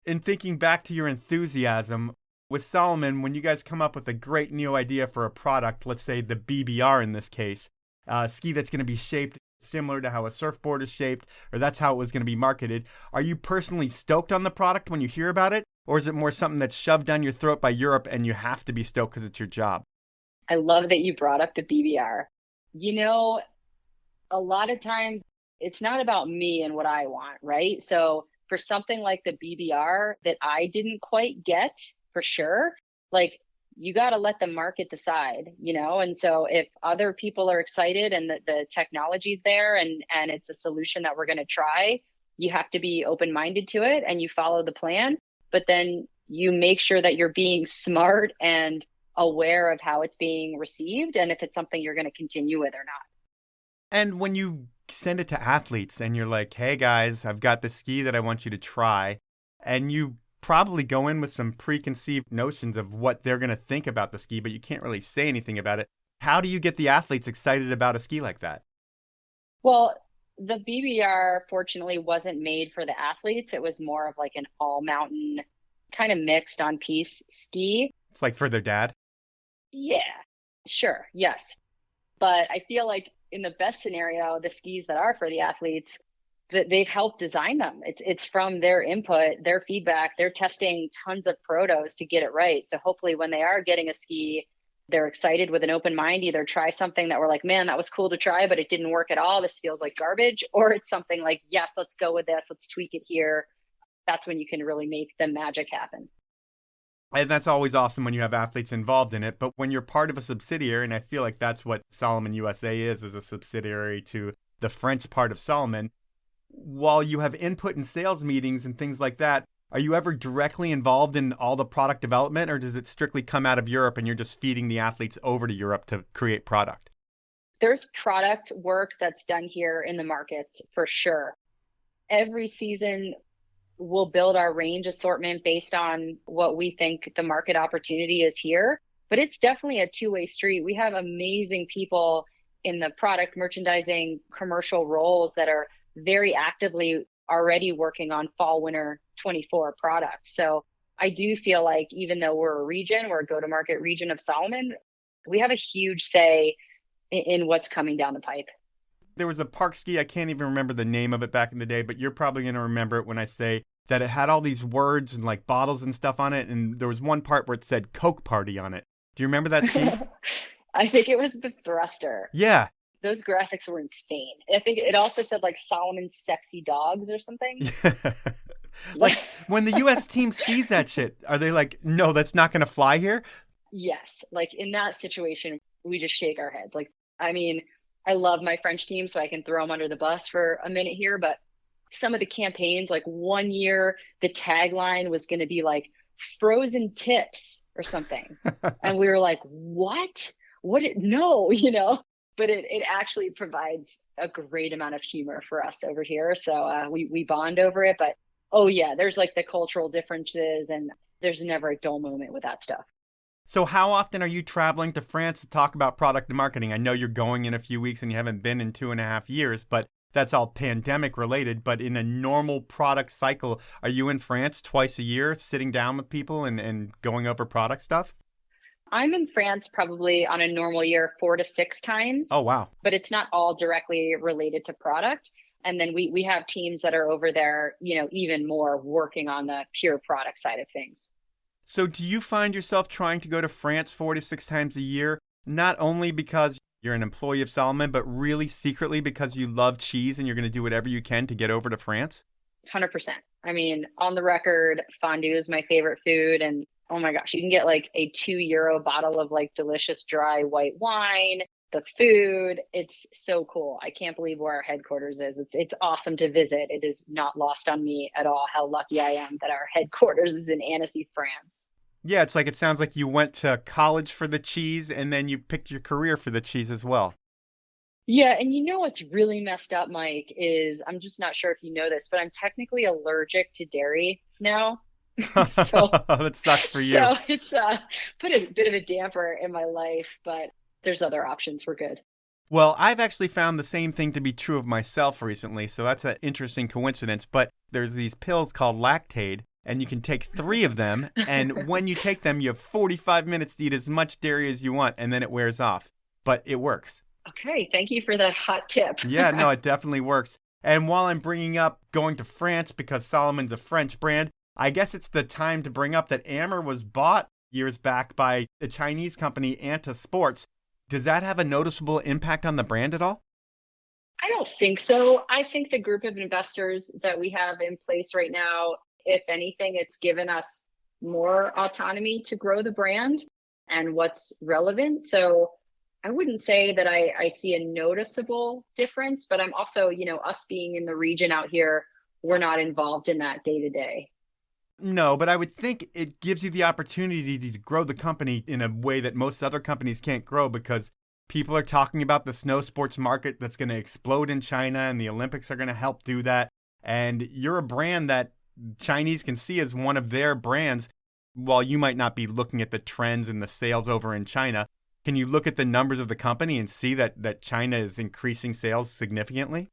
S2: In thinking back to your enthusiasm, with Salomon, when you guys come up with a great new idea for a product, let's say the BBR in this case, a ski that's going to be shaped similar to how a surfboard is shaped, or that's how it was going to be marketed, are you personally stoked on the product when you hear about it? Or is it more something that's shoved down your throat by Europe and you have to be stoked because it's your job?
S3: I love that you brought up the BBR. You know, a lot of times it's not about me and what I want, right? So for something like the BBR that I didn't quite get, for sure, like you got to let the market decide, you know? And so if other people are excited and the technology's there and it's a solution that we're going to try, you have to be open-minded to it and you follow the plan, but then you make sure that you're being smart and aware of how it's being received and if it's something you're going to continue with or not.
S2: And when you send it to athletes and you're like, hey guys, I've got this ski that I want you to try, and you probably go in with some preconceived notions of what they're going to think about the ski, but you can't really say anything about it. How do you get the athletes excited about a ski like that?
S3: Well, the BBR fortunately wasn't made for the athletes. It was more of like an all mountain kind of mixed on piece ski.
S2: It's like for their dad?
S3: Yeah, sure. Yes. But I feel like in the best scenario, the skis that are for the athletes, that they've helped design them. It's from their input, their feedback. They're testing tons of protos to get it right. So hopefully when they are getting a ski, they're excited with an open mind, either try something that we're like, man, that was cool to try, but it didn't work at all. This feels like garbage. Or it's something like, yes, let's go with this. Let's tweak it here. That's when you can really make the magic happen.
S2: And that's always awesome when you have athletes involved in it. But when you're part of a subsidiary, and I feel like that's what Salomon USA is a subsidiary to the French part of Salomon, while you have input in sales meetings and things like that, are you ever directly involved in all the product development, or does it strictly come out of Europe and you're just feeding the athletes over to Europe to create product?
S3: There's product work that's done here in the markets for sure. Every season, we'll build our range assortment based on what we think the market opportunity is here. But it's definitely a two-way street. We have amazing people in the product merchandising commercial roles that are very actively already working on fall winter 24 products. So I do feel like even though we're a region, we're a go-to-market region of Salomon, we have a huge say in what's coming down the pipe.
S2: There was a park ski, I can't even remember the name of it back in the day, but you're probably going to remember it when I say that it had all these words and like bottles and stuff on it. And there was one part where it said Coke Party on it. Do you remember that ski?
S3: I think it was the thruster.
S2: Yeah.
S3: Those graphics were insane. I think it also said like Salomon's sexy dogs or something.
S2: Like when the US team sees that shit, are they like, no, that's not going to fly here?
S3: Yes. Like in that situation, we just shake our heads. Like, I mean, I love my French team, so I can throw them under the bus for a minute here. But some of the campaigns, like one year, the tagline was going to be like frozen tips or something. And we were like, what? No, but it actually provides a great amount of humor for us over here. So we bond over it. But oh yeah, there's like the cultural differences and there's never a dull moment with that stuff.
S2: So how often are you traveling to France to talk about product and marketing? I know you're going in a few weeks and you haven't been in 2.5 years, but that's all pandemic related. But in a normal product cycle, are you in France twice a year, sitting down with people and going over product stuff?
S3: I'm in France probably on a normal year 4 to 6 times.
S2: Oh, wow.
S3: But it's not all directly related to product. And then we have teams that are over there, even more working on the pure product side of things.
S2: So do you find yourself trying to go to France 4 to 6 times a year, not only because you're an employee of Salomon, but really secretly because you love cheese and you're going to do whatever you can to get over to France?
S3: 100%. I mean, on the record, fondue is my favorite food. And oh my gosh, you can get like a €2 bottle of like delicious dry white wine. The food, it's so cool. I can't believe where our headquarters is. It's awesome to visit. It is not lost on me at all how lucky I am that our headquarters is in Annecy, France.
S2: Yeah, it's like it sounds like you went to college for the cheese and then you picked your career for the cheese as well.
S3: Yeah, and what's really messed up, Mike, is I'm just not sure if you know this, but I'm technically allergic to dairy now. So
S2: that sucks for you.
S3: So it's put a bit of a damper in my life, but there's other options. We're good.
S2: Well, I've actually found the same thing to be true of myself recently, so that's an interesting coincidence. But there's these pills called Lactaid, and you can take 3 of them, and when you take them, you have 45 minutes to eat as much dairy as you want, and then it wears off. But it works.
S3: Okay, thank you for that hot tip.
S2: Yeah, no, it definitely works. And while I'm bringing up going to France because Salomon's a French brand, I guess it's the time to bring up that Amer was bought years back by the Chinese company Anta Sports. Does that have a noticeable impact on the brand at all?
S3: I don't think so. I think the group of investors that we have in place right now, if anything, it's given us more autonomy to grow the brand and what's relevant. So I wouldn't say that I see a noticeable difference, but I'm also, us being in the region out here, we're not involved in that day to day.
S2: No, but I would think it gives you the opportunity to grow the company in a way that most other companies can't grow because people are talking about the snow sports market that's going to explode in China and the Olympics are going to help do that. And you're a brand that Chinese can see as one of their brands. While you might not be looking at the trends and the sales over in China, can you look at the numbers of the company and see that China is increasing sales significantly?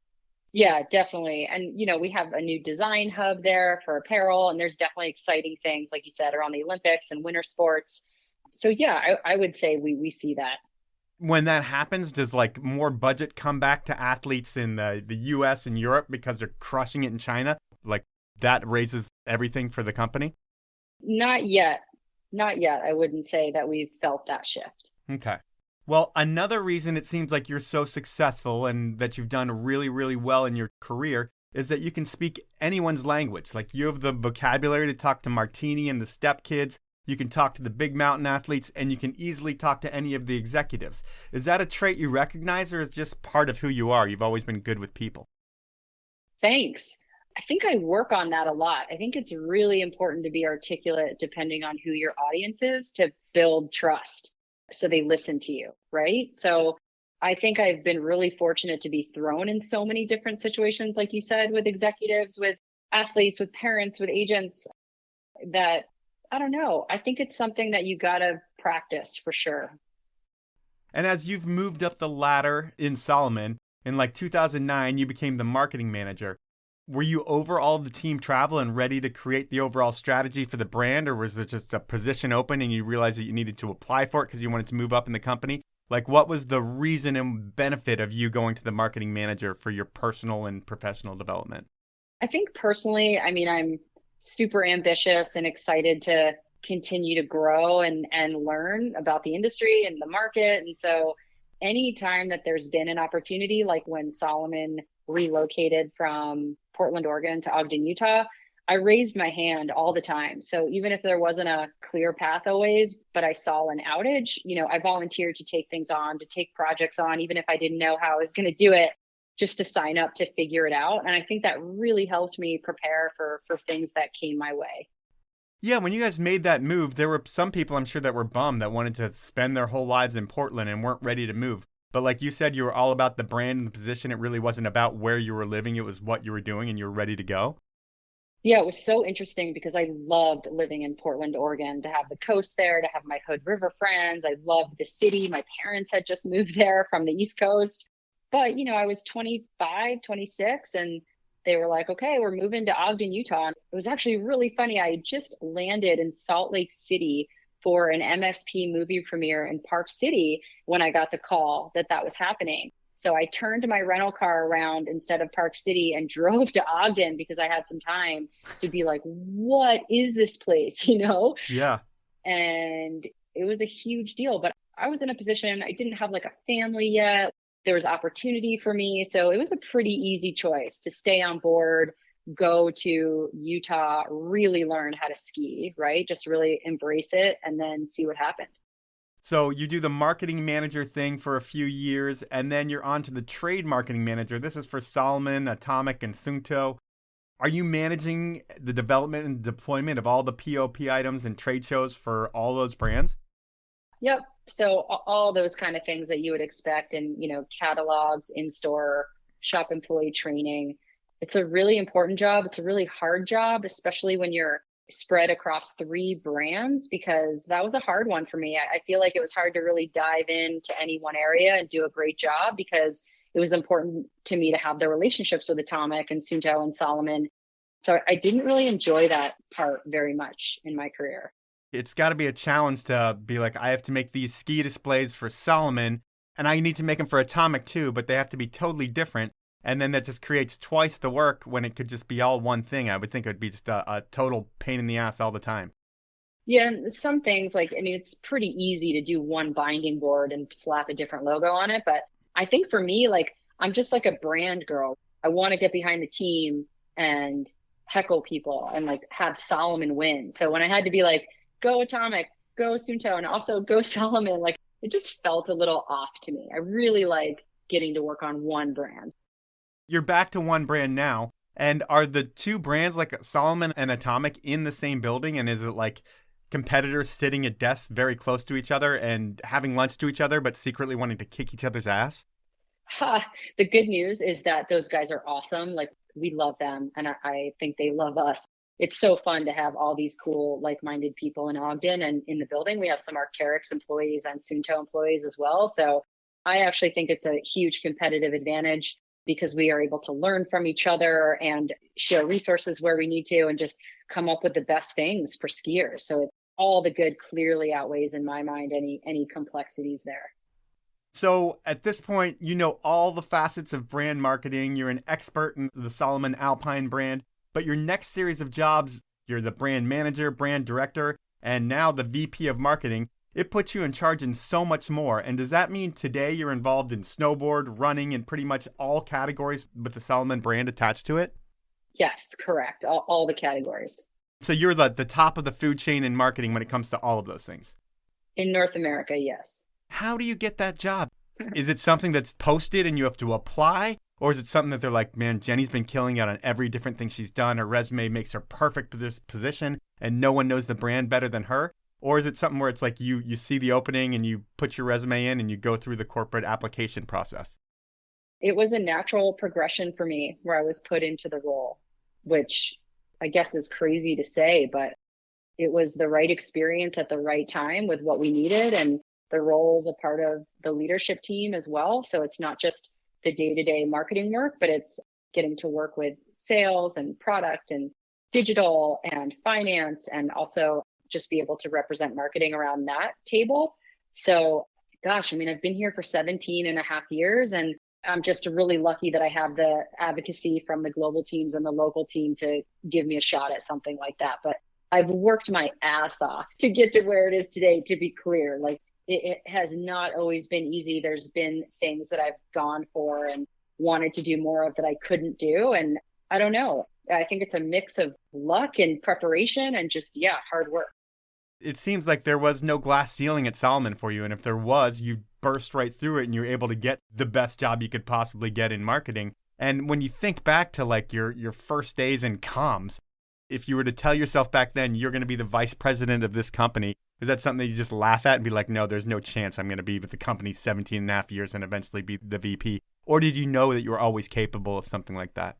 S3: Yeah, definitely. And, we have a new design hub there for apparel, and there's definitely exciting things, like you said, around the Olympics and winter sports. So, yeah, I would say we see that.
S2: When that happens, does like more budget come back to athletes in the US and Europe because they're crushing it in China? Like that raises everything for the company?
S3: Not yet. Not yet. I wouldn't say that we've felt that shift.
S2: Okay. Well, another reason it seems like you're so successful and that you've done really, really well in your career is that you can speak anyone's language. Like you have the vocabulary to talk to Martini and the Step Kids. You can talk to the big mountain athletes and you can easily talk to any of the executives. Is that a trait you recognize or is it just part of who you are? You've always been good with people.
S3: Thanks. I think I work on that a lot. I think it's really important to be articulate depending on who your audience is to build trust. So they listen to you, right? So I think I've been really fortunate to be thrown in so many different situations, like you said, with executives, with athletes, with parents, with agents, that, I don't know, I think it's something that you got to practice for sure.
S2: And as you've moved up the ladder in Salomon, in like 2009, you became the marketing manager. Were you over all the team travel and ready to create the overall strategy for the brand? Or was it just a position open and you realized that you needed to apply for it because you wanted to move up in the company? Like what was the reason and benefit of you going to the marketing manager for your personal and professional development?
S3: I think personally, I mean, I'm super ambitious and excited to continue to grow and learn about the industry and the market. And so anytime that there's been an opportunity, like when Salomon relocated from Portland, Oregon to Ogden, Utah, I raised my hand all the time. So even if there wasn't a clear path always, but I saw an outage, I volunteered to take things on, to take projects on, even if I didn't know how I was going to do it, just to sign up to figure it out. And I think that really helped me prepare for things that came my way.
S2: Yeah, when you guys made that move, there were some people I'm sure that were bummed that wanted to spend their whole lives in Portland and weren't ready to move. But like you said, you were all about the brand and the position. It really wasn't about where you were living. It was what you were doing and you were ready to go.
S3: Yeah, it was so interesting because I loved living in Portland, Oregon, to have the coast there, to have my Hood River friends. I loved the city. My parents had just moved there from the East Coast. But, I was 25, 26, and they were like, okay, we're moving to Ogden, Utah. And it was actually really funny. I had just landed in Salt Lake City for an MSP movie premiere in Park City when I got the call that was happening. So I turned my rental car around instead of Park City and drove to Ogden because I had some time to be like, what is this place?
S2: Yeah.
S3: And it was a huge deal, but I was in a position, I didn't have like a family yet. There was opportunity for me. So it was a pretty easy choice to stay on board, go to Utah, really learn how to ski, right? Just really embrace it and then see what happened.
S2: So you do the marketing manager thing for a few years, and then you're on to the trade marketing manager. This is for Salomon, Atomic, and Suunto. Are you managing the development and deployment of all the POP items and trade shows for all those brands?
S3: Yep. So all those kind of things that you would expect in, catalogs, in-store, shop employee training. It's a really important job. It's a really hard job, especially when you're spread across 3 brands, because that was a hard one for me. I feel like it was hard to really dive into any one area and do a great job because it was important to me to have the relationships with Atomic and Suunto and Salomon. So I didn't really enjoy that part very much in my career.
S2: It's got to be a challenge to be like, I have to make these ski displays for Salomon and I need to make them for Atomic too, but they have to be totally different. And then that just creates twice the work when it could just be all one thing. I would think it would be just a total pain in the ass all the time.
S3: Yeah, and some things it's pretty easy to do one binding board and slap a different logo on it. But I think for me, I'm just like a brand girl. I want to get behind the team and heckle people and have Salomon win. So when I had to be like, go Atomic, go Suunto, and also go Salomon, it just felt a little off to me. I really like getting to work on one brand.
S2: You're back to one brand now. And are the 2 brands like Salomon and Atomic in the same building? And is it like competitors sitting at desks very close to each other and having lunch to each other, but secretly wanting to kick each other's ass?
S3: The good news is that those guys are awesome. We love them. And I think they love us. It's so fun to have all these cool, like-minded people in Ogden and in the building. We have some Arc'teryx employees and Suunto employees as well. So I actually think it's a huge competitive advantage because we are able to learn from each other and share resources where we need to and just come up with the best things for skiers. So all the good clearly outweighs, in my mind, any complexities there.
S2: So at this point, you know all the facets of brand marketing. You're an expert in the Salomon Alpine brand, but your next series of jobs, you're the brand manager, brand director, and now the VP of marketing. It puts you in charge in so much more. And does that mean today you're involved in snowboard, running, and pretty much all categories with the Salomon brand attached to it?
S3: Yes, correct. All the categories.
S2: So you're the top of the food chain in marketing when it comes to all of those things.
S3: In North America, yes.
S2: How do you get that job? Is it something that's posted and you have to apply? Or is it something that they're like, man, Jenny's been killing it on every different thing she's done. Her resume makes her perfect for this position and no one knows the brand better than her? Or is it something where it's like you see the opening and you put your resume in and you go through the corporate application process?
S3: It was a natural progression for me where I was put into the role, which I guess is crazy to say, but it was the right experience at the right time with what we needed. And the role is a part of the leadership team as well. So it's not just the day-to-day marketing work, but it's getting to work with sales and product and digital and finance, and also just be able to represent marketing around that table. So gosh, I mean, I've been here for 17 and a half years and I'm just really lucky that I have the advocacy from the global teams and the local team to give me a shot at something like that. But I've worked my ass off to get to where it is today, to be clear. Like it has not always been easy. There's been things that I've gone for and wanted to do more of that I couldn't do. And I don't know. I think it's a mix of luck and preparation and just, yeah, hard work.
S2: It seems like there was no glass ceiling at Salomon for you. And if there was, you burst right through it and you're able to get the best job you could possibly get in marketing. And when you think back to like your first days in comms, if you were to tell yourself back then you're going to be the vice president of this company, is that something that you just laugh at and be like, no, there's no chance I'm going to be with the company 17 and a half years and eventually be the VP? Or did you know that you were always capable of something like that?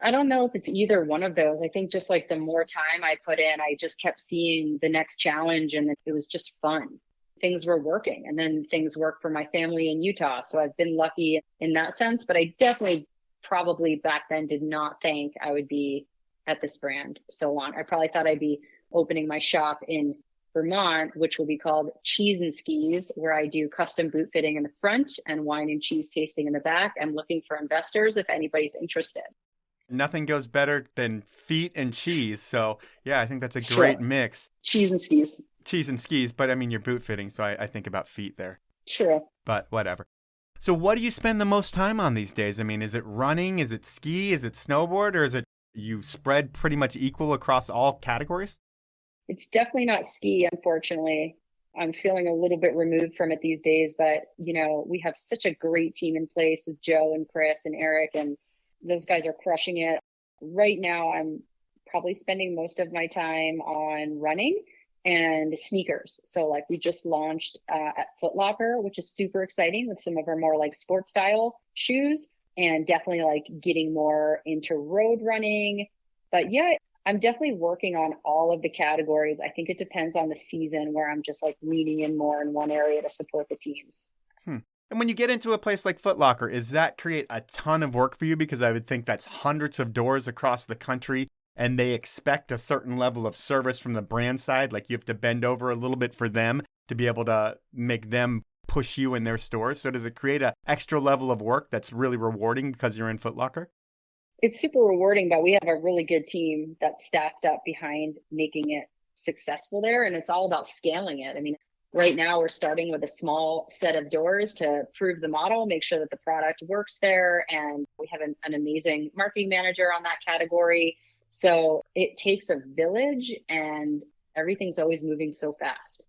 S3: I don't know if it's either one of those. I think just like the more time I put in, I just kept seeing the next challenge and it was just fun. Things were working and then things worked for my family in Utah. So I've been lucky in that sense, but I definitely probably back then did not think I would be at this brand so long. I probably thought I'd be opening my shop in Vermont, which will be called Cheese and Skis, where I do custom boot fitting in the front and wine and cheese tasting in the back. I'm looking for investors if anybody's interested.
S2: Nothing goes better than feet and cheese. So yeah, I think that's a great mix.
S3: Cheese and skis.
S2: Cheese and skis, but I mean, you're boot fitting, so I think about feet there.
S3: Sure.
S2: But whatever. So what do you spend the most time on these days? I mean, is it running? Is it ski? Is it snowboard? Or is it you spread pretty much equal across all categories?
S3: It's definitely not ski, unfortunately. I'm feeling a little bit removed from it these days, but you know, we have such a great team in place with Joe and Chris and Eric, and those guys are crushing it. Right now, I'm probably spending most of my time on running and sneakers. So like we just launched at Foot Locker, which is super exciting with some of our more like sports style shoes, and definitely like getting more into road running. But yeah, I'm definitely working on all of the categories. I think it depends on the season where I'm just like leaning in more in one area to support the teams.
S2: And when you get into a place like Foot Locker, does that create a ton of work for you? Because I would think that's hundreds of doors across the country and they expect a certain level of service from the brand side. Like you have to bend over a little bit for them to be able to make them push you in their stores. So does it create an extra level of work that's really rewarding because you're in Foot Locker?
S3: It's super rewarding, but we have a really good team that's staffed up behind making it successful there. And it's all about scaling it. I mean, right now we're starting with a small set of doors to prove the model, make sure that the product works there. And we have an amazing marketing manager on that category. So it takes a village and everything's always moving so fast.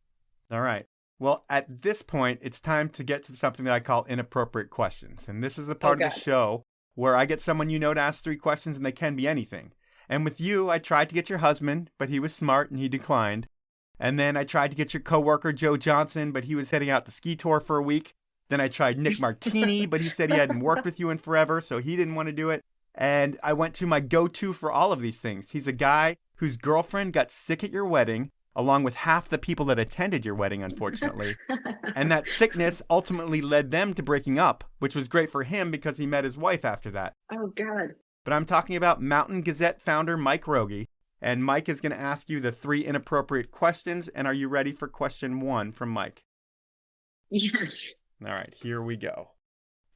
S2: All right. Well, at this point, it's time to get to something that I call inappropriate questions. And this is the part of the show where I get someone you know to ask 3 questions and they can be anything. And with you, I tried to get your husband, but he was smart and he declined. And then I tried to get your coworker, Joe Johnson, but he was heading out to ski tour for a week. Then I tried Nick Martini, but he said he hadn't worked with you in forever, so he didn't want to do it. And I went to my go-to for all of these things. He's a guy whose girlfriend got sick at your wedding, along with half the people that attended your wedding, unfortunately. And that sickness ultimately led them to breaking up, which was great for him because he met his wife after that.
S3: Oh, God.
S2: But I'm talking about Mountain Gazette founder Mike Rogge. And Mike is going to ask you the 3 inappropriate questions. And are you ready for question 1 from Mike?
S3: Yes.
S2: All right, here we go.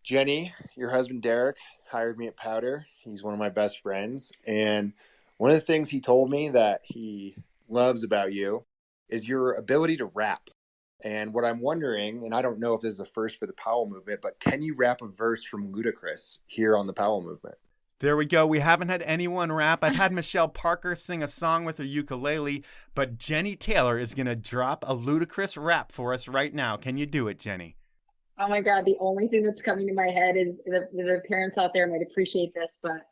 S4: Jenny, your husband Derek hired me at Powder. He's one of my best friends. And one of the things he told me that he loves about you is your ability to rap. And what I'm wondering, and I don't know if this is a first for the Powell movement, but can you rap a verse from Ludacris here on the Powell movement?
S2: There we go. We haven't had anyone rap. I've had Michelle Parker sing a song with her ukulele, but Jenny Taylor is going to drop a Ludacris rap for us right now. Can you do it, Jenny?
S3: Oh my God. The only thing that's coming to my head is the parents out there might appreciate this, but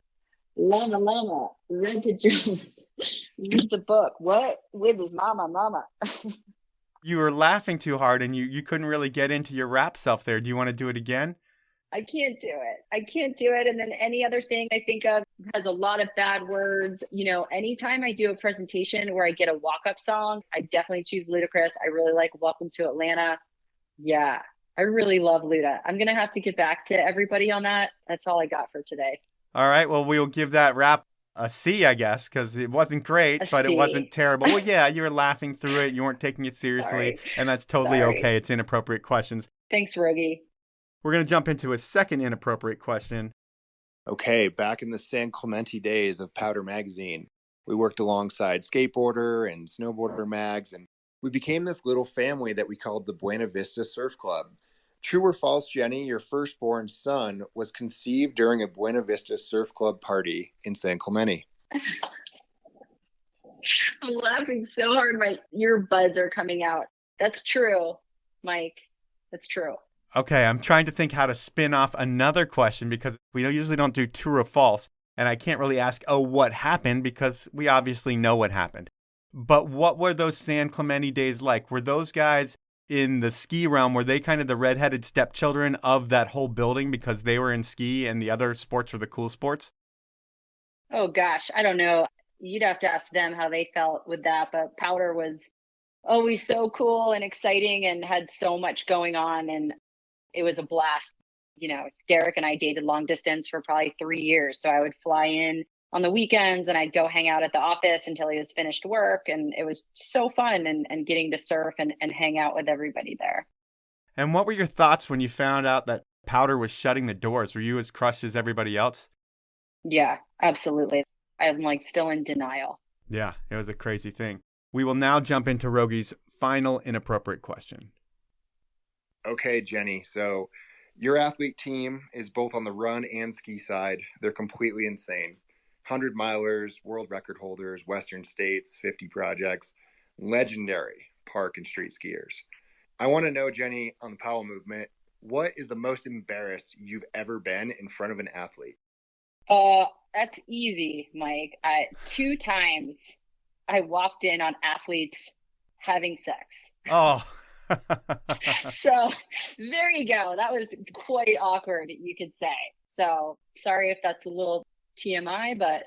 S3: Llama Llama, read to Jones, reads a book. What? With his mama.
S2: You were laughing too hard and you couldn't really get into your rap self there. Do you want to do it again?
S3: I can't do it. And then any other thing I think of has a lot of bad words. You know, anytime I do a presentation where I get a walk-up song, I definitely choose Ludacris. I really like Welcome to Atlanta. Yeah, I really love Luda. I'm going to have to get back to everybody on that. That's all I got for today.
S2: All right. Well, we'll give that rap a C, I guess, because it wasn't great, but it wasn't terrible. Well, yeah, you were laughing through it. You weren't taking it seriously. And that's totally okay. It's inappropriate questions.
S3: Thanks, Rogge.
S2: We're going to jump into a second inappropriate question.
S4: Okay, back in the San Clemente days of Powder Magazine, we worked alongside skateboarder and snowboarder mags, and we became this little family that we called the Buena Vista Surf Club. True or false, Jenny, your firstborn son was conceived during a Buena Vista Surf Club party in San Clemente.
S3: I'm laughing so hard my earbuds are coming out. That's true, Mike. That's true.
S2: Okay, I'm trying to think how to spin off another question because we usually don't do true or false. And I can't really ask, oh, what happened? Because we obviously know what happened. But what were those San Clemente days like? Were those guys in the ski realm, were they kind of the redheaded stepchildren of that whole building because they were in ski and the other sports were the cool sports?
S3: Oh, gosh, I don't know. You'd have to ask them how they felt with that. But Powder was always so cool and exciting and had so much going on. And it was a blast. You know, Derek and I dated long distance for probably 3 years. So I would fly in on the weekends and I'd go hang out at the office until he was finished work. And it was so fun and getting to surf and hang out with everybody there.
S2: And what were your thoughts when you found out that Powder was shutting the doors? Were you as crushed as everybody else?
S3: Yeah, absolutely. I'm still in denial.
S2: Yeah, it was a crazy thing. We will now jump into Rogge's final inappropriate question.
S4: Okay, Jenny, so your athlete team is both on the run and ski side. They're completely insane. 100-milers, world record holders, Western States, 50 projects, legendary park and street skiers. I want to know, Jenny, on the Powell movement, what is the most embarrassed you've ever been in front of an athlete?
S3: That's easy, Mike. 2 times I walked in on athletes having sex.
S2: Oh,
S3: So there you go. That was quite awkward, you could say. So sorry if that's a little TMI, but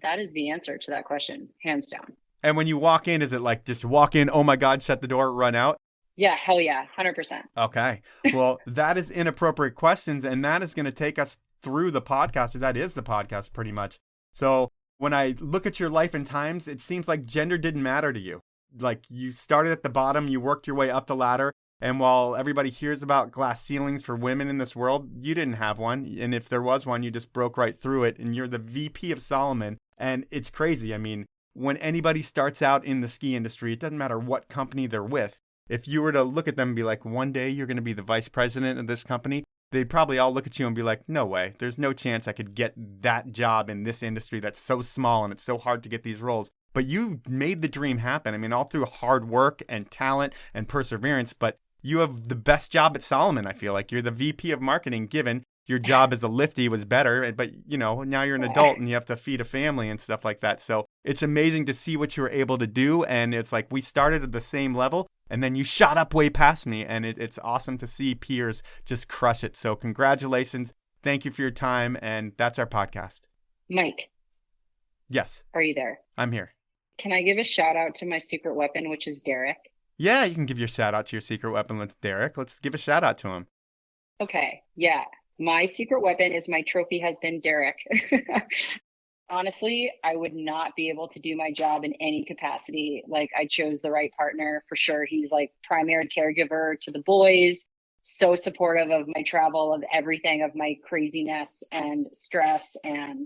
S3: that is the answer to that question, hands down.
S2: And when you walk in, is it like just walk in, oh my God, shut the door, run out?
S3: Yeah, hell yeah, 100%.
S2: Okay. Well, that is inappropriate questions, and that is going to take us through the podcast, or that is the podcast pretty much. So when I look at your life and times, it seems like gender didn't matter to you. Like you started at the bottom, you worked your way up the ladder. And while everybody hears about glass ceilings for women in this world, you didn't have one. And if there was one, you just broke right through it. And you're the VP of Salomon. And it's crazy. I mean, when anybody starts out in the ski industry, it doesn't matter what company they're with. If you were to look at them and be like, one day you're going to be the vice president of this company, they'd probably all look at you and be like, no way. There's no chance I could get that job in this industry that's so small and it's so hard to get these roles. But you made the dream happen. I mean, all through hard work and talent and perseverance. But you have the best job at Salomon, I feel like. You're the VP of marketing, given your job as a lifty was better. But, you know, now you're an adult and you have to feed a family and stuff like that. So it's amazing to see what you were able to do. And it's like we started at the same level and then you shot up way past me. And it's awesome to see peers just crush it. So congratulations. Thank you for your time. And that's our podcast.
S3: Mike.
S2: Yes.
S3: Are you there?
S2: I'm here.
S3: Can I give a shout out to my secret weapon, which is Derek?
S2: Yeah, you can give your shout out to your secret weapon. Let's Derek. Let's give a shout out to him.
S3: Okay. Yeah. My secret weapon is my trophy husband, Derek. Honestly, I would not be able to do my job in any capacity. Like I chose the right partner for sure. He's like primary caregiver to the boys, so supportive of my travel, of everything, of my craziness and stress. And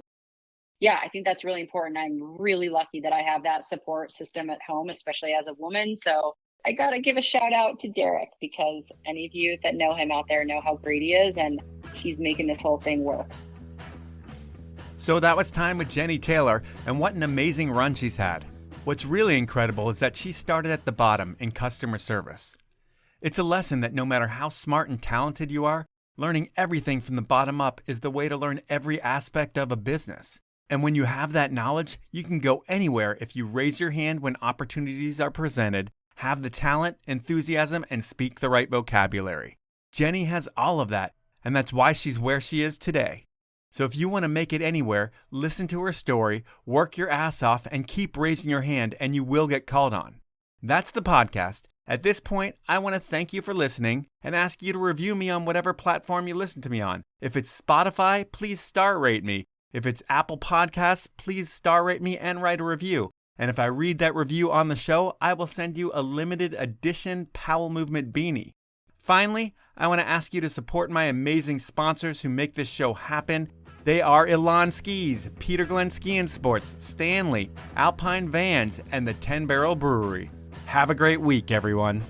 S3: yeah, I think that's really important. I'm really lucky that I have that support system at home, especially as a woman. So I got to give a shout out to Derek because any of you that know him out there know how great he is and he's making this whole thing work.
S2: So that was time with Jenny Taylor, and what an amazing run she's had. What's really incredible is that she started at the bottom in customer service. It's a lesson that no matter how smart and talented you are, learning everything from the bottom up is the way to learn every aspect of a business. And when you have that knowledge, you can go anywhere if you raise your hand when opportunities are presented, have the talent, enthusiasm, and speak the right vocabulary. Jenny has all of that, and that's why she's where she is today. So if you want to make it anywhere, listen to her story, work your ass off, and keep raising your hand, and you will get called on. That's the podcast. At this point, I want to thank you for listening and ask you to review me on whatever platform you listen to me on. If it's Spotify, please star rate me. If it's Apple Podcasts, please star rate me and write a review. And if I read that review on the show, I will send you a limited edition Powell Movement beanie. Finally, I want to ask you to support my amazing sponsors who make this show happen. They are Elan Skis, Peter Glenn Ski and Sports, Stanley, Alpine Vans, and the 10 Barrel Brewery. Have a great week, everyone.